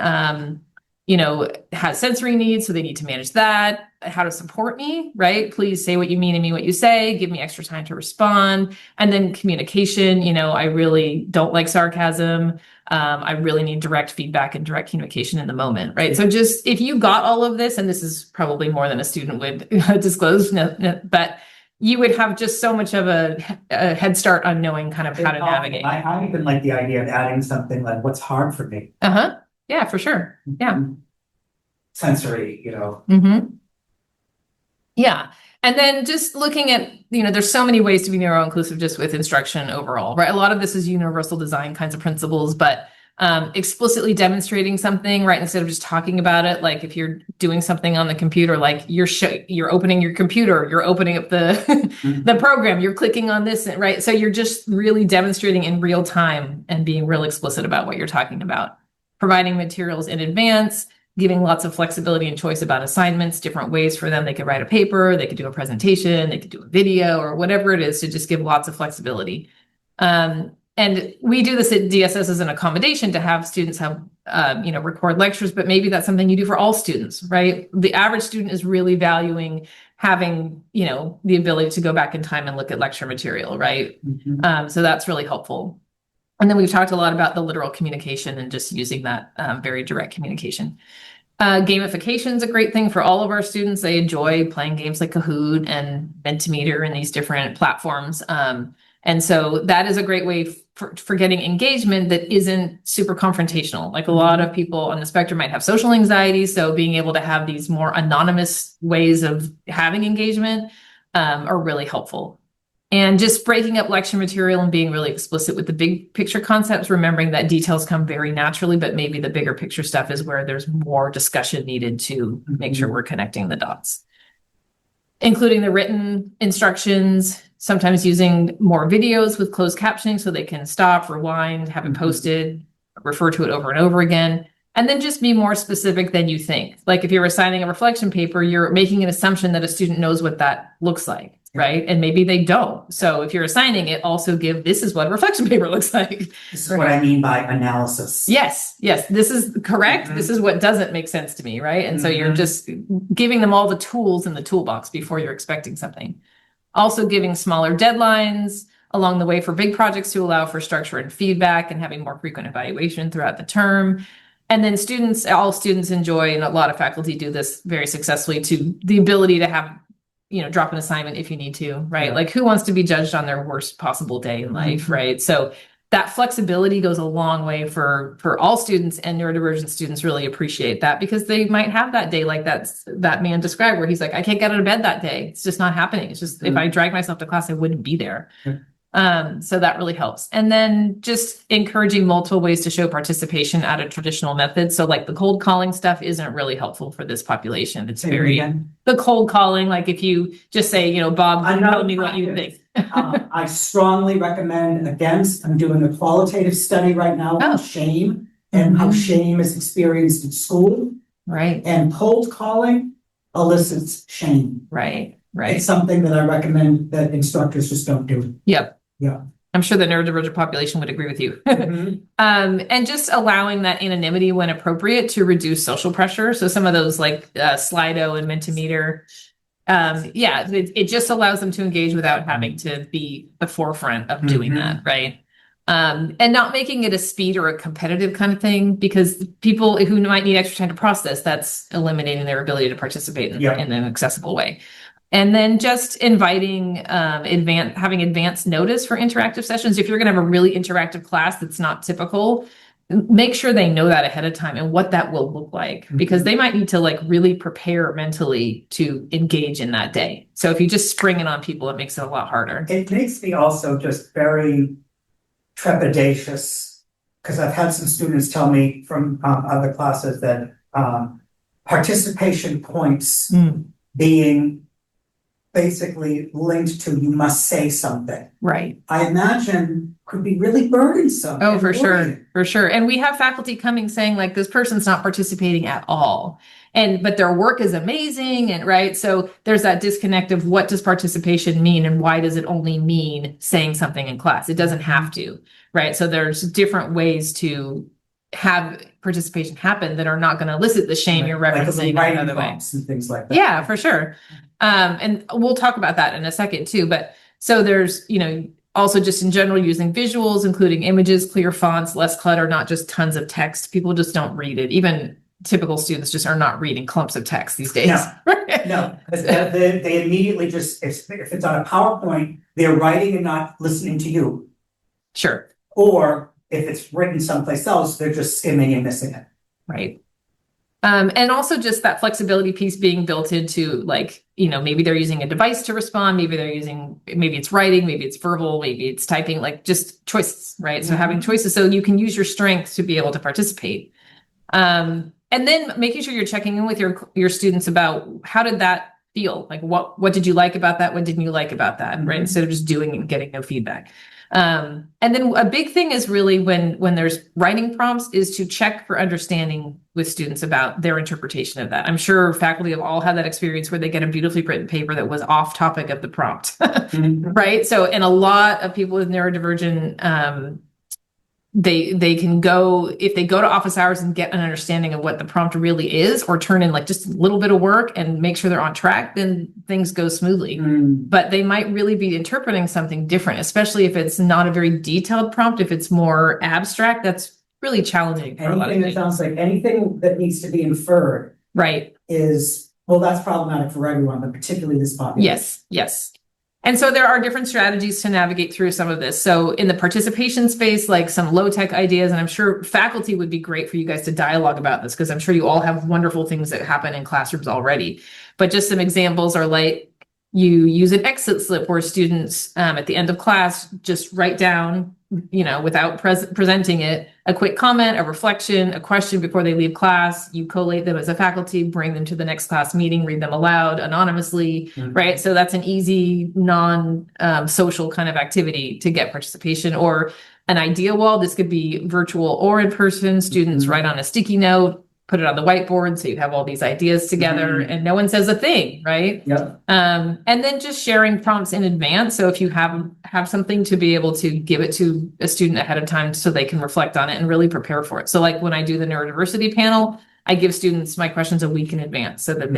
has sensory needs, so they need to manage that. How to support me, right? Please say what you mean and mean what you say. Give me extra time to respond. And then communication, I really don't like sarcasm. I really need direct feedback and direct communication in the moment, right? So just if you got all of this, and this is probably more than a student would disclose, but you would have just so much of a head start on knowing kind of how to navigate. I even like the idea of adding something like what's hard for me. Yeah, for sure. Yeah. Sensory, Yeah. And then just looking at, there's so many ways to be neuro-inclusive just with instruction overall, right? A lot of this is universal design kinds of principles, but explicitly demonstrating something, right? Instead of just talking about it, like if you're doing something on the computer, like you're opening your computer, you're opening up the the program, you're clicking on this, right? So you're just really demonstrating in real time and being real explicit about what you're talking about. Providing materials in advance, giving lots of flexibility and choice about assignments, different ways for them. They could write a paper, they could do a presentation, they could do a video, or whatever it is, to just give lots of flexibility. And we do this at DSS as an accommodation to have students have, record lectures, but maybe that's something you do for all students, right? The average student is really valuing having, the ability to go back in time and look at lecture material, right? So that's really helpful. And then we've talked a lot about the literal communication and just using that very direct communication. Gamification is a great thing for all of our students. They enjoy playing games like Kahoot and Mentimeter and these different platforms. And so that is a great way for getting engagement that isn't super confrontational. Like a lot of people on the spectrum might have social anxiety. So being able to have these more anonymous ways of having engagement are really helpful. And just breaking up lecture material and being really explicit with the big picture concepts, remembering that details come very naturally, but maybe the bigger picture stuff is where there's more discussion needed to make sure we're connecting the dots. Including the written instructions, sometimes using more videos with closed captioning so they can stop, rewind, have it posted, refer to it over and over again. And then just be more specific than you think. Like if you're assigning a reflection paper, you're making an assumption that a student knows what that looks like. Right. And maybe they don't. So if you're assigning it, also give, this is what a reflection paper looks like. This is what I mean by analysis. Yes. This is correct. This is what doesn't make sense to me. Right. And so you're just giving them all the tools in the toolbox before you're expecting something. Also giving smaller deadlines along the way for big projects to allow for structure and feedback and having more frequent evaluation throughout the term. And then all students enjoy, and a lot of faculty do this very successfully, to the ability to have, drop an assignment if you need to, right? Like who wants to be judged on their worst possible day in life, right? So that flexibility goes a long way for all students, and neurodivergent students really appreciate that because they might have that day like that man described where he's like, I can't get out of bed that day. It's just not happening. It's just, if I drag myself to class, I wouldn't be there. So that really helps. And then just encouraging multiple ways to show participation out of traditional methods. So like the cold calling stuff isn't really helpful for this population. It's very, the cold calling, like if you just say, you know, Bob, tell me what you think. I strongly recommend against, I'm doing a qualitative study right now on shame and how shame is experienced in school. Right. And cold calling elicits shame. Right. It's something that I recommend that instructors just don't do. Yep. Yeah. I'm sure the neurodivergent population would agree with you. And just allowing that anonymity when appropriate to reduce social pressure. So some of those like Slido and Mentimeter, it just allows them to engage without having to be the forefront of doing that, right? And not making it a speed or a competitive kind of thing, because people who might need extra time to process, that's eliminating their ability to participate in an accessible way. And then just inviting having advanced notice for interactive sessions. If you're going to have a really interactive class that's not typical, make sure they know that ahead of time and what that will look like, because they might need to like really prepare mentally to engage in that day. So if you just spring it on people, it makes it a lot harder. It makes me also just very trepidatious, because I've had some students tell me from other classes that participation points being basically linked to you must say something. Right. I imagine could be really burdensome. Oh, for sure. For sure. And we have faculty coming saying like, this person's not participating at all. But their work is amazing. And right. So there's that disconnect of what does participation mean and why does it only mean saying something in class? It doesn't have to. Right. So there's different ways to have participation happen that are not going to elicit the shame you're referencing like another way. and things like that. Yeah, for sure. And we'll talk about that in a second too. But so there's, also just in general using visuals, including images, clear fonts, less clutter, not just tons of text. People just don't read it. Even typical students just are not reading clumps of text these days. No, because they immediately just, if it's on a PowerPoint, they're writing and not listening to you. Sure. Or if it's written someplace else, they're just skimming and missing it. Right. And also just that flexibility piece being built into like, maybe they're using a device to respond. Maybe it's writing, maybe it's verbal, maybe it's typing, like just choices, right? So having choices so you can use your strengths to be able to participate. And then making sure you're checking in with your students about how did that feel? Like what did you like about that? What didn't you like about that? Right. Instead of just doing it and getting no feedback. And then a big thing is really when there's writing prompts is to check for understanding with students about their interpretation of that. I'm sure faculty have all had that experience where they get a beautifully written paper that was off topic of the prompt, right? So, and a lot of people with neurodivergent, they can go, if they go to office hours and get an understanding of what the prompt really is, or turn in like just a little bit of work and make sure they're on track, then things go smoothly. But they might really be interpreting something different, especially if it's not a very detailed prompt. If it's more abstract, that's really challenging. Anything that sounds like anything that needs to be inferred. Right. That's problematic for everyone, but particularly this population. Yes. And so there are different strategies to navigate through some of this. So in the participation space, like some low-tech ideas, and I'm sure faculty would be great for you guys to dialogue about this, because I'm sure you all have wonderful things that happen in classrooms already. But just some examples are like you use an exit slip where students at the end of class just write down, without presenting it, a quick comment, a reflection, a question before they leave class. You collate them as a faculty, bring them to the next class meeting, read them aloud anonymously, right? So that's an easy, non-social kind of activity to get participation. Or an idea wall. This could be virtual or in person. Students write on a sticky note, put it on the whiteboard, so you have all these ideas together and no one says a thing, right? Yep. And then just sharing prompts in advance. So if you have something to be able to give it to a student ahead of time so they can reflect on it and really prepare for it. So like when I do the neurodiversity panel, I give students my questions a week in advance so that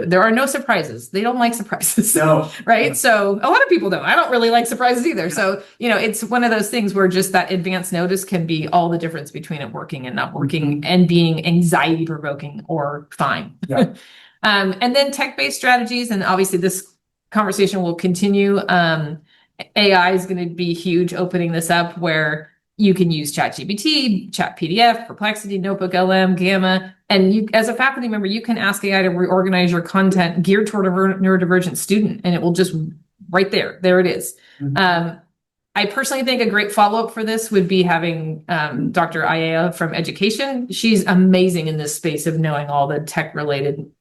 there are no surprises. They don't like surprises. No. Right. So a lot of people don't. I don't really like surprises either. So, it's one of those things where just that advance notice can be all the difference between it working and not working and being anxiety provoking or fine. Yeah. And then tech-based strategies. And obviously this conversation will continue. AI is going to be huge, opening this up where you can use ChatGPT, Chat PDF, Perplexity, Notebook LM, Gamma, and you, as a faculty member, you can ask AI to reorganize your content geared toward a neurodivergent student, and it will just right there. There it is. I personally think a great follow-up for this would be having Dr. Aya from education. She's amazing in this space of knowing all the tech-related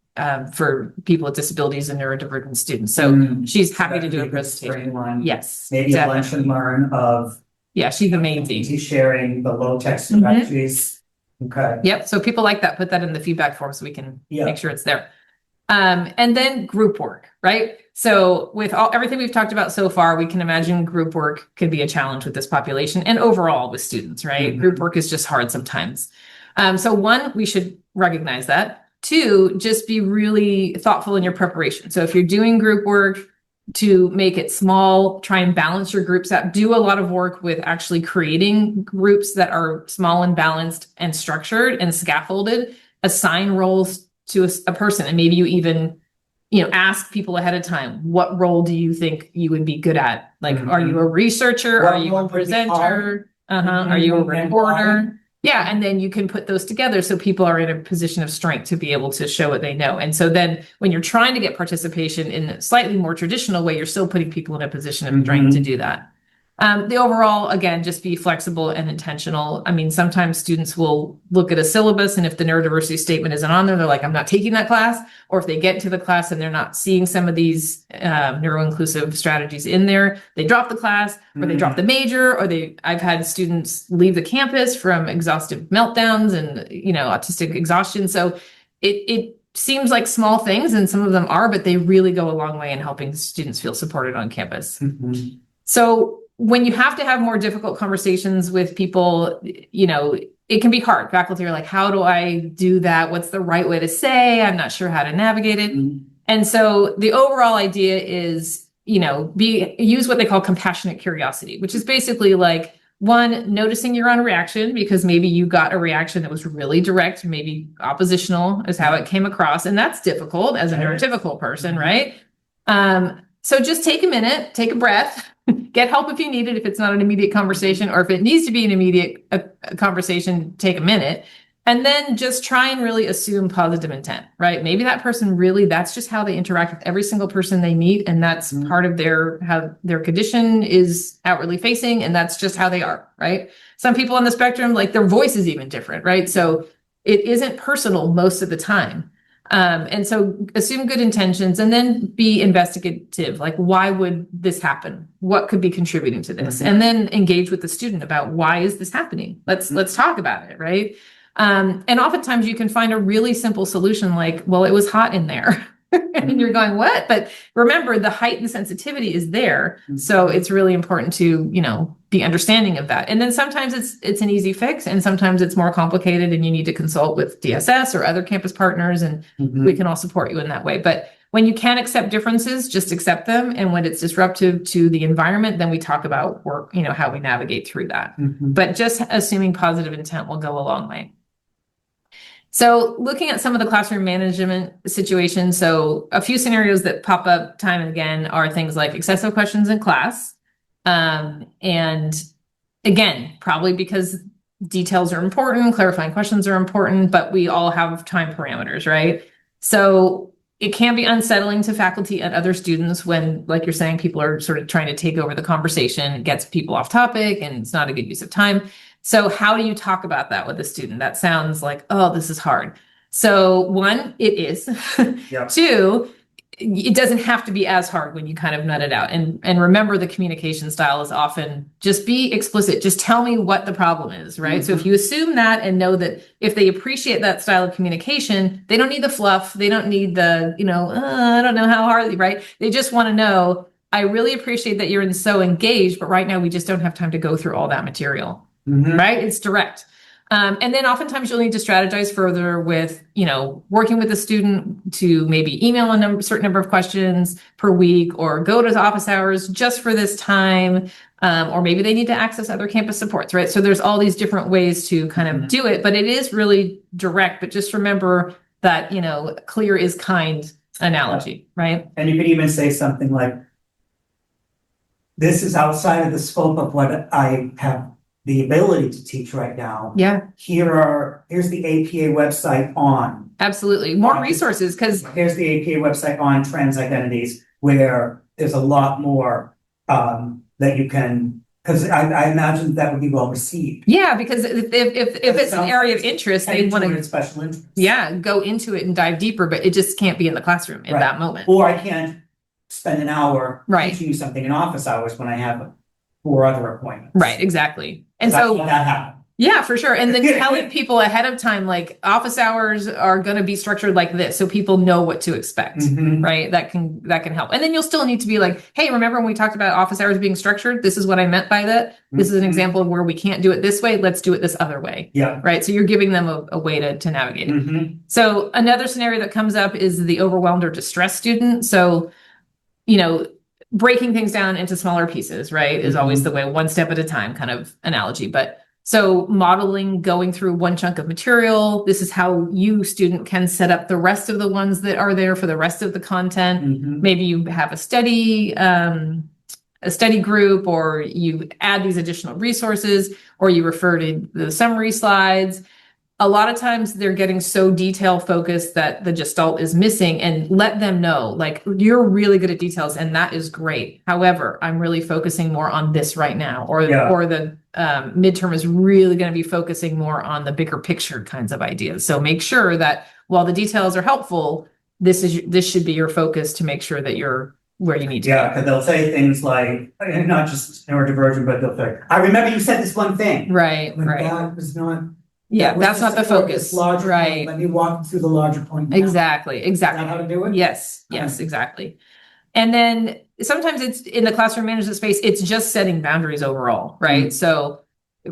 for people with disabilities and neurodivergent students. So she's happy to do a presentation. Yes, Maybe a lunch and learn of. Yeah, she's amazing. She's sharing the low text directories. Okay. Yep. So people like that, put that in the feedback form so we can make sure it's there. And then group work, right? So with everything we've talked about so far, we can imagine group work could be a challenge with this population and overall with students, right? Group work is just hard sometimes. So one, we should recognize that. Two, just be really thoughtful in your preparation. So if you're doing group work, to make it small, try and balance your groups out, do a lot of work with actually creating groups that are small and balanced and structured and scaffolded, assign roles to a person. And maybe you even, ask people ahead of time, what role do you think you would be good at? Like, are you a researcher? Are you a presenter? Are you a reporter? Yeah, and then you can put those together so people are in a position of strength to be able to show what they know. And so then when you're trying to get participation in a slightly more traditional way, you're still putting people in a position of strength to do that. The overall, again, just be flexible and intentional. I mean, sometimes students will look at a syllabus, and if the neurodiversity statement isn't on there, they're like, I'm not taking that class. Or if they get to the class and they're not seeing some of these neuro-inclusive strategies in there, they drop the class, or they drop the major, or I've had students leave the campus from exhaustive meltdowns and, autistic exhaustion. So it seems like small things, and some of them are, but they really go a long way in helping students feel supported on campus. So when you have to have more difficult conversations with people, it can be hard. Faculty are like, how do I do that? What's the right way to say? I'm not sure how to navigate it. And so the overall idea is, use what they call compassionate curiosity, which is basically like, one, noticing your own reaction, because maybe you got a reaction that was really direct, maybe oppositional is how it came across. And that's difficult as a neurotypical person, right? So just take a minute, take a breath, get help if you need it, if it's not an immediate conversation, or if it needs to be an immediate conversation, take a minute. And then just try and really assume positive intent, right? Maybe that person really, that's just how they interact with every single person they meet. And that's part of how their condition is outwardly facing. And that's just how they are, right? Some people on the spectrum, like their voice is even different, right? So it isn't personal most of the time. And so assume good intentions and then be investigative. Like, why would this happen? What could be contributing to this? And then engage with the student about why is this happening? Let's talk about it, right? And oftentimes you can find a really simple solution like, well, it was hot in there. And you're going, what? But remember, the heightened sensitivity is there. So it's really important to, be understanding of that. And then sometimes it's an easy fix, and sometimes it's more complicated and you need to consult with DSS or other campus partners, and we can all support you in that way. But when you can't accept differences, just accept them. And when it's disruptive to the environment, then we talk about work, how we navigate through that. But just assuming positive intent will go a long way. So looking at some of the classroom management situations, so a few scenarios that pop up time and again are things like excessive questions in class. And again, probably because details are important, clarifying questions are important, but we all have time parameters, right? So it can be unsettling to faculty and other students when, like you're saying, people are sort of trying to take over the conversation. It gets people off topic and it's not a good use of time. So how do you talk about that with a student? That sounds like, oh, this is hard. So one, it is. Two, it doesn't have to be as hard when you kind of nut it out. And remember, the communication style is often just be explicit. Just tell me what the problem is, right? So if you assume that and know that if they appreciate that style of communication, they don't need the fluff. They don't need the, I don't know how hard, right? They just want to know, I really appreciate that you're so engaged, but right now we just don't have time to go through all that material, right? It's direct. And then oftentimes you'll need to strategize further with, working with the student to maybe email a certain number of questions per week, or go to office hours just for this time. Or maybe they need to access other campus supports, right? So there's all these different ways to kind of do it, but it is really direct. But just remember that, clear is kind analogy, right? And you could even say something like, this is outside of the scope of what I have the ability to teach right now. Yeah, Here's the APA website on. absolutely. More resources, because Here's the APA website on trans identities, where there's a lot more that you can, because I imagine that would be well received. yeah, because if it's an area of interest, they want to Special interest. go into it and dive deeper, but it just can't be in the classroom in Right. that moment. Or I can't spend an hour Right. teaching you something in office hours when I have 4 other appointments. Right, exactly. And That so, happened. yeah, for sure. And then telling people ahead of time, like office hours are going to be structured like this, so people know what to expect. Mhm. Right, that can help. And then you'll still need to be like, hey, remember when we talked about office hours being structured? This is what I meant by that. This is an Mhm. example of where we can't do it this way. Let's do it this other way. Yeah. Right, so you're giving them a way to navigate it. Mhm. So another scenario that comes up is the overwhelmed or distressed student. So, breaking things down into smaller pieces, right, is always the way, one step at a time kind of analogy. But so modeling, going through one chunk of material, this is how you, student, can set up the rest of the ones that are there for the rest of the content. Mhm. Maybe you have a study group, or you add these additional resources, or you refer to the summary slides. A lot of times they're getting so detail focused that the gestalt is missing, and let them know, like, you're really good at details and that is great. However, I'm really focusing more on this right now, or the midterm is really going to be focusing more on the bigger picture kinds of ideas. So make sure that while the details are helpful, this should be your focus to make sure that you're where you need to Yeah, because they'll say things like, not just neurodivergent, but they'll say, I remember you said this one thing. be. Right, When right. that was not. Yeah, that was that's just not the support this focus. larger point. Right. Let me walk you through the larger point. now. Exactly, Is that how exactly. to do it? Yes, exactly. And then sometimes it's in the classroom management space, it's just setting boundaries overall, right? So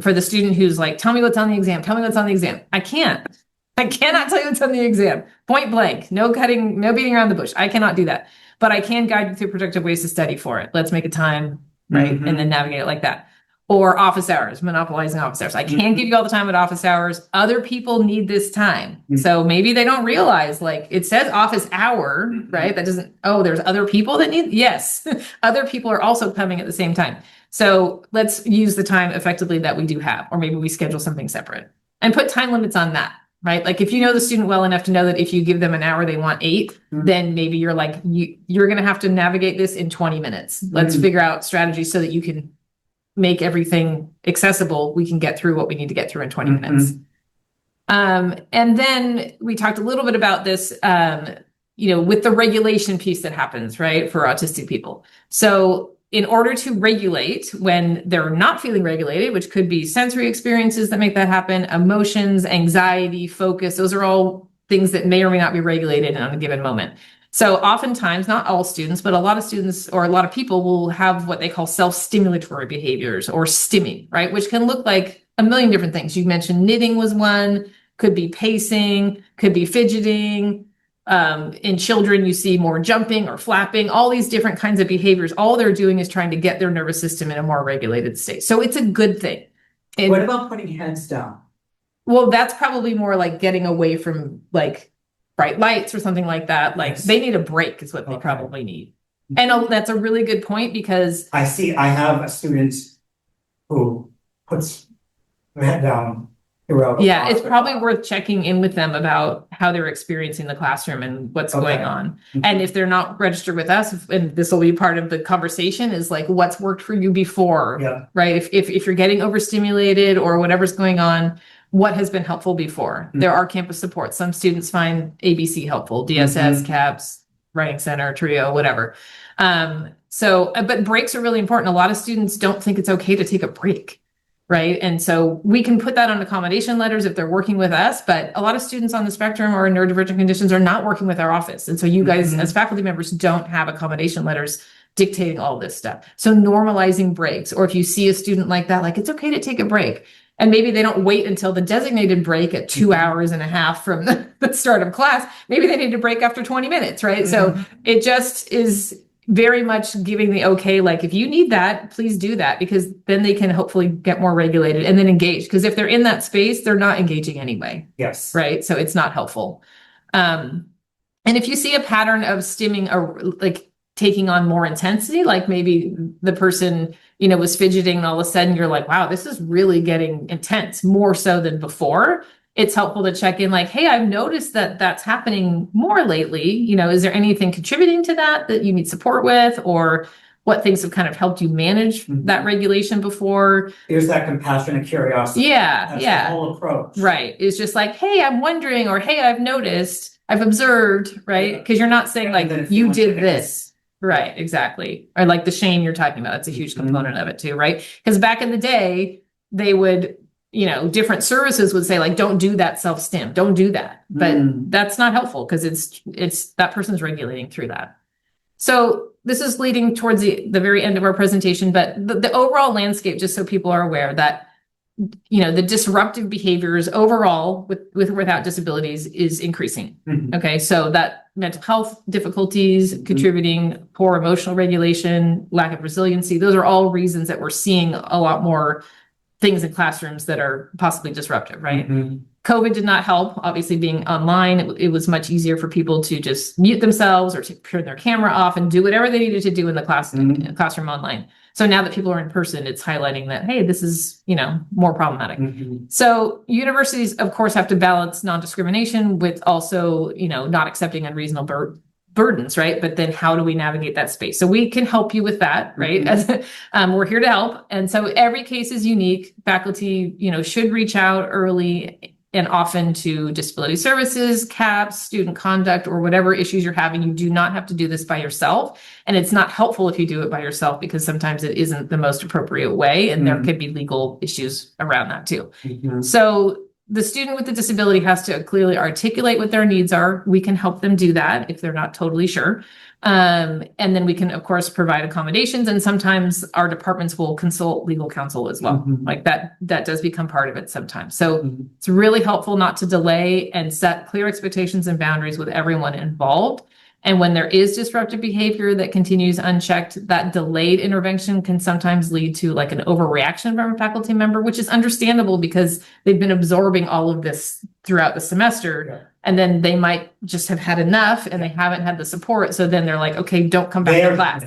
for the student who's like, tell me what's on the exam, tell me what's on the exam. I cannot tell you what's on the exam. Point blank, no cutting, no beating around the bush. I cannot do that. But I can guide you through productive ways to study for it. Let's make a time, right? Mhm. And then navigate it like that. Or office hours, monopolizing office hours. I can't give you all the time at office hours. Other people need this time. So maybe they don't realize, like, it says office hour, right? That doesn't, there's other people that need, yes. Other people are also coming at the same time. So let's use the time effectively that we do have, or maybe we schedule something separate and put time limits on that, right? Like if you know the student well enough to know that if you give them an hour, they want 8, then maybe you're like, you're going to have to navigate this in 20 minutes. Let's figure out strategies so that you can make everything accessible. We can get through what we need to get through in 20 minutes. And then we talked a little bit about this, with the regulation piece that happens, right, for autistic people. So in order to regulate when they're not feeling regulated, which could be sensory experiences that make that happen, emotions, anxiety, focus, those are all things that may or may not be regulated on a given moment. So oftentimes, not all students, but a lot of students or a lot of people will have what they call self-stimulatory behaviors, or stimming, right? Which can look like a million different things. You mentioned knitting was one, could be pacing, could be fidgeting. In children, you see more jumping or flapping, all these different kinds of behaviors. All they're doing is trying to get their nervous system in a more regulated state. So it's a good thing. What about putting heads down? Well, that's probably more like getting away from like bright lights or something like that. Like they need a break is what they probably need. And that's a really good point, because I have a student who puts their head down throughout. yeah, it's probably worth checking in with them about how they're experiencing the classroom and what's going on. And if they're not registered with us, and this will be part of the conversation, is like, what's worked for you before, right? If you're getting overstimulated or whatever's going on, what has been helpful before? There are campus supports. Some students find ABC helpful, DSS, CAPS, Writing Center, Trio, whatever. But breaks are really important. A lot of students don't think it's okay to take a break, right? And so we can put that on accommodation letters if they're working with us, but a lot of students on the spectrum or in neurodivergent conditions are not working with our office. And so you guys as faculty members don't have accommodation letters dictating all this stuff. So normalizing breaks, or if you see a student like that, like, it's okay to take a break. And maybe they don't wait until the designated break at 2 hours and a half from the start of class. Maybe they need to break after 20 minutes, right? So it just is very much giving the okay, like, if you need that, please do that, because then they can hopefully get more regulated and then engage. Because if they're in that space, they're not engaging anyway. Yes. Right. So it's not helpful. And if you see a pattern of stimming, or like taking on more intensity, like maybe the person, you know, was fidgeting and all of a sudden you're like, wow, this is really getting intense, more so than before. It's helpful to check in like, hey, I've noticed that that's happening more lately. You know, is there anything contributing to that you need support with, or what things have kind of helped you manage that regulation before? There's that compassion and curiosity. Yeah, That's yeah. the whole approach. Right. It's just like, hey, I'm wondering, or hey, I've noticed, I've observed, right? Because you're not saying And then like, if you want did to- this. Right, exactly. Or like the shame you're talking about. That's a huge component of it too, right? Because back in the day, they would, you know, different services would say like, don't do that self-stim, don't do that. But that's not helpful because it's that person's regulating through that. So this is leading towards the very end of our presentation, but the overall landscape, just so people are aware that, you know, the disruptive behaviors overall with or without disabilities is increasing. Okay, so that mental health difficulties contributing, poor emotional regulation, lack of resiliency, those are all reasons that we're seeing a lot more things in classrooms that are possibly disruptive, right? COVID did not help. Obviously, being online, it was much easier for people to just mute themselves or to turn their camera off and do whatever they needed to do in the classroom online. So now that people are in person, it's highlighting that, hey, this is, you know, more problematic. So universities, of course, have to balance non-discrimination with also, you know, not accepting unreasonable burdens, right? But then how do we navigate that space? So we can help you with that, right? As we're here to help. And so every case is unique. Faculty, you know, should reach out early and often to disability services, CAPS, student conduct, or whatever issues you're having. You do not have to do this by yourself. And it's not helpful if you do it by yourself because sometimes it isn't the most appropriate way. And there could be legal issues around that too. So the student with the disability has to clearly articulate what their needs are. We can help them do that if they're not totally sure. And then we can, of course, provide accommodations. And sometimes our departments will consult legal counsel as well. Like that does become part of it sometimes. So it's really helpful not to delay and set clear expectations and boundaries with everyone involved. And when there is disruptive behavior that continues unchecked, that delayed intervention can sometimes lead to like an overreaction from a faculty member, which is understandable because they've been absorbing all of this throughout the semester. And then they might just have had enough and they haven't had the support. So then they're like, okay, don't come back to class.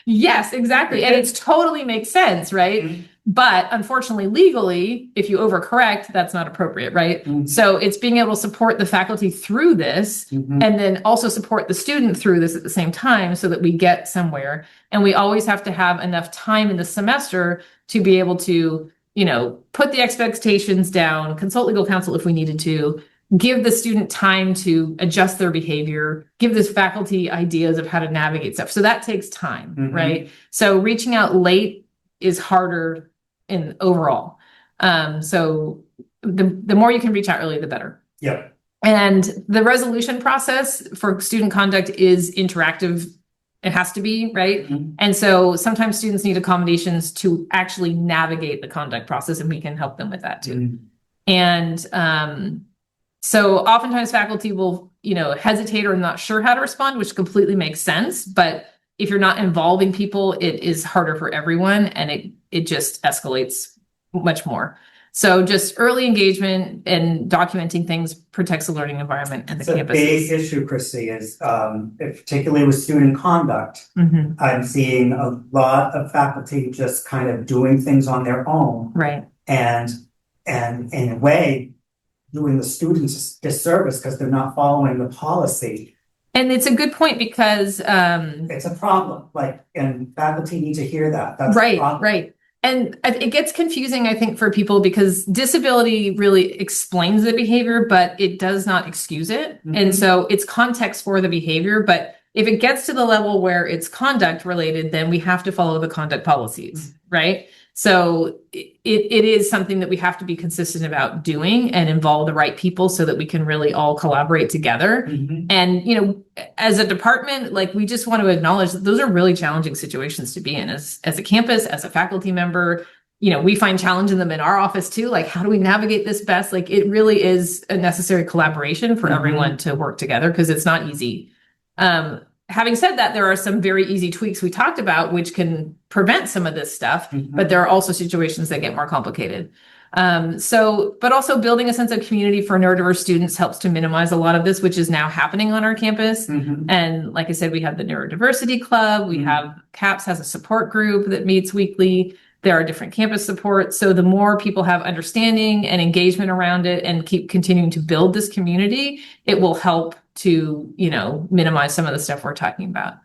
Yes, exactly. And it totally makes sense, right? But unfortunately, legally, if you overcorrect, that's not appropriate, right? So it's being able to support the faculty through this and then also support the student through this at the same time so that we get somewhere. And we always have to have enough time in the semester to be able to, you know, put the expectations down, consult legal counsel if we needed to, give the student time to adjust their behavior, give this faculty ideas of how to navigate stuff. So that takes time, right? So reaching out late is harder in overall. So the more you can reach out early, the better. And the resolution process for student conduct is interactive. It has to be, right? And so sometimes students need accommodations to actually navigate the conduct process, and we can help them with that too. And so oftentimes faculty will, you know, hesitate or not sure how to respond, which completely makes sense. But if you're not involving people, it is harder for everyone, and it just escalates much more. So just early engagement and documenting things protects the learning environment and the campus. The big issue, Christy, is particularly with student conduct. I'm seeing a lot of faculty just kind of doing things on their own. Right. And in a way, doing the students disservice because they're not following the policy. And it's a good point because it's a problem. Like, and faculty need to hear that. That's right, the problem. right. And it gets confusing, I think, for people because disability really explains the behavior, but it does not excuse it. And so it's context for the behavior. But if it gets to the level where it's conduct related, then we have to follow the conduct policies, right? So it is something that we have to be consistent about doing and involve the right people so that we can really all collaborate together. And, you know, as a department, like we just want to acknowledge that those are really challenging situations to be in as a campus, as a faculty member. You know, we find challenge in them in our office too. Like, how do we navigate this best? Like, it really is a necessary collaboration for everyone to work together because it's not easy. Having said that, there are some very easy tweaks we talked about, which can prevent some of this stuff, but there are also situations that get more complicated. But also building a sense of community for neurodiverse students helps to minimize a lot of this, which is now happening on our campus. And like I said, we have the Neurodiversity Club, we have CAPS has a support group that meets weekly. There are different campus supports. So the more people have understanding and engagement around it and keep continuing to build this community, it will help to, minimize some of the stuff we're talking about.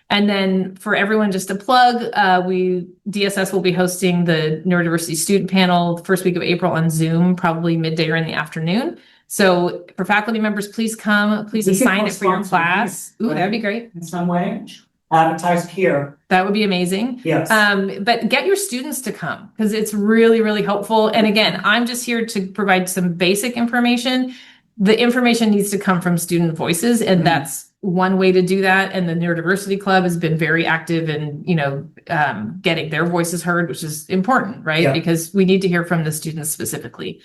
And then for everyone, just a plug, DSS will be hosting the Neurodiversity Student Panel the first week of April on Zoom, probably midday or in the afternoon. So for faculty members, please come, please assign it for your class. Ooh, that'd be great. In some way, advertise here. That would be amazing. Yes. But get your students to come because it's really, really helpful. And again, I'm just here to provide some basic information. The information needs to come from student voices, and that's one way to do that. And the Neurodiversity Club has been very active in, getting their voices heard, which is important, right? Yeah. Because we need to hear from the students specifically.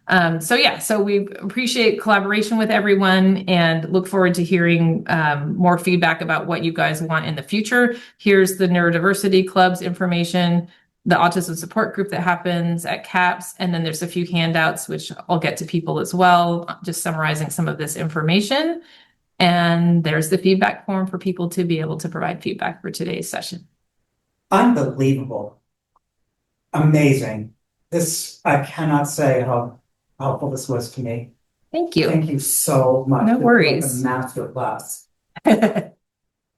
So we appreciate collaboration with everyone and look forward to hearing more feedback about what you guys want in the future. Here's the Neurodiversity Club's information, the autism support group that happens at CAPS, and then there's a few handouts, which I'll get to people as well, just summarizing some of this information. And there's the feedback form for people to be able to provide feedback for today's session. Unbelievable. Amazing. I cannot say how helpful this was to me. Thank you. Thank you so much. No This was worries. like a master class.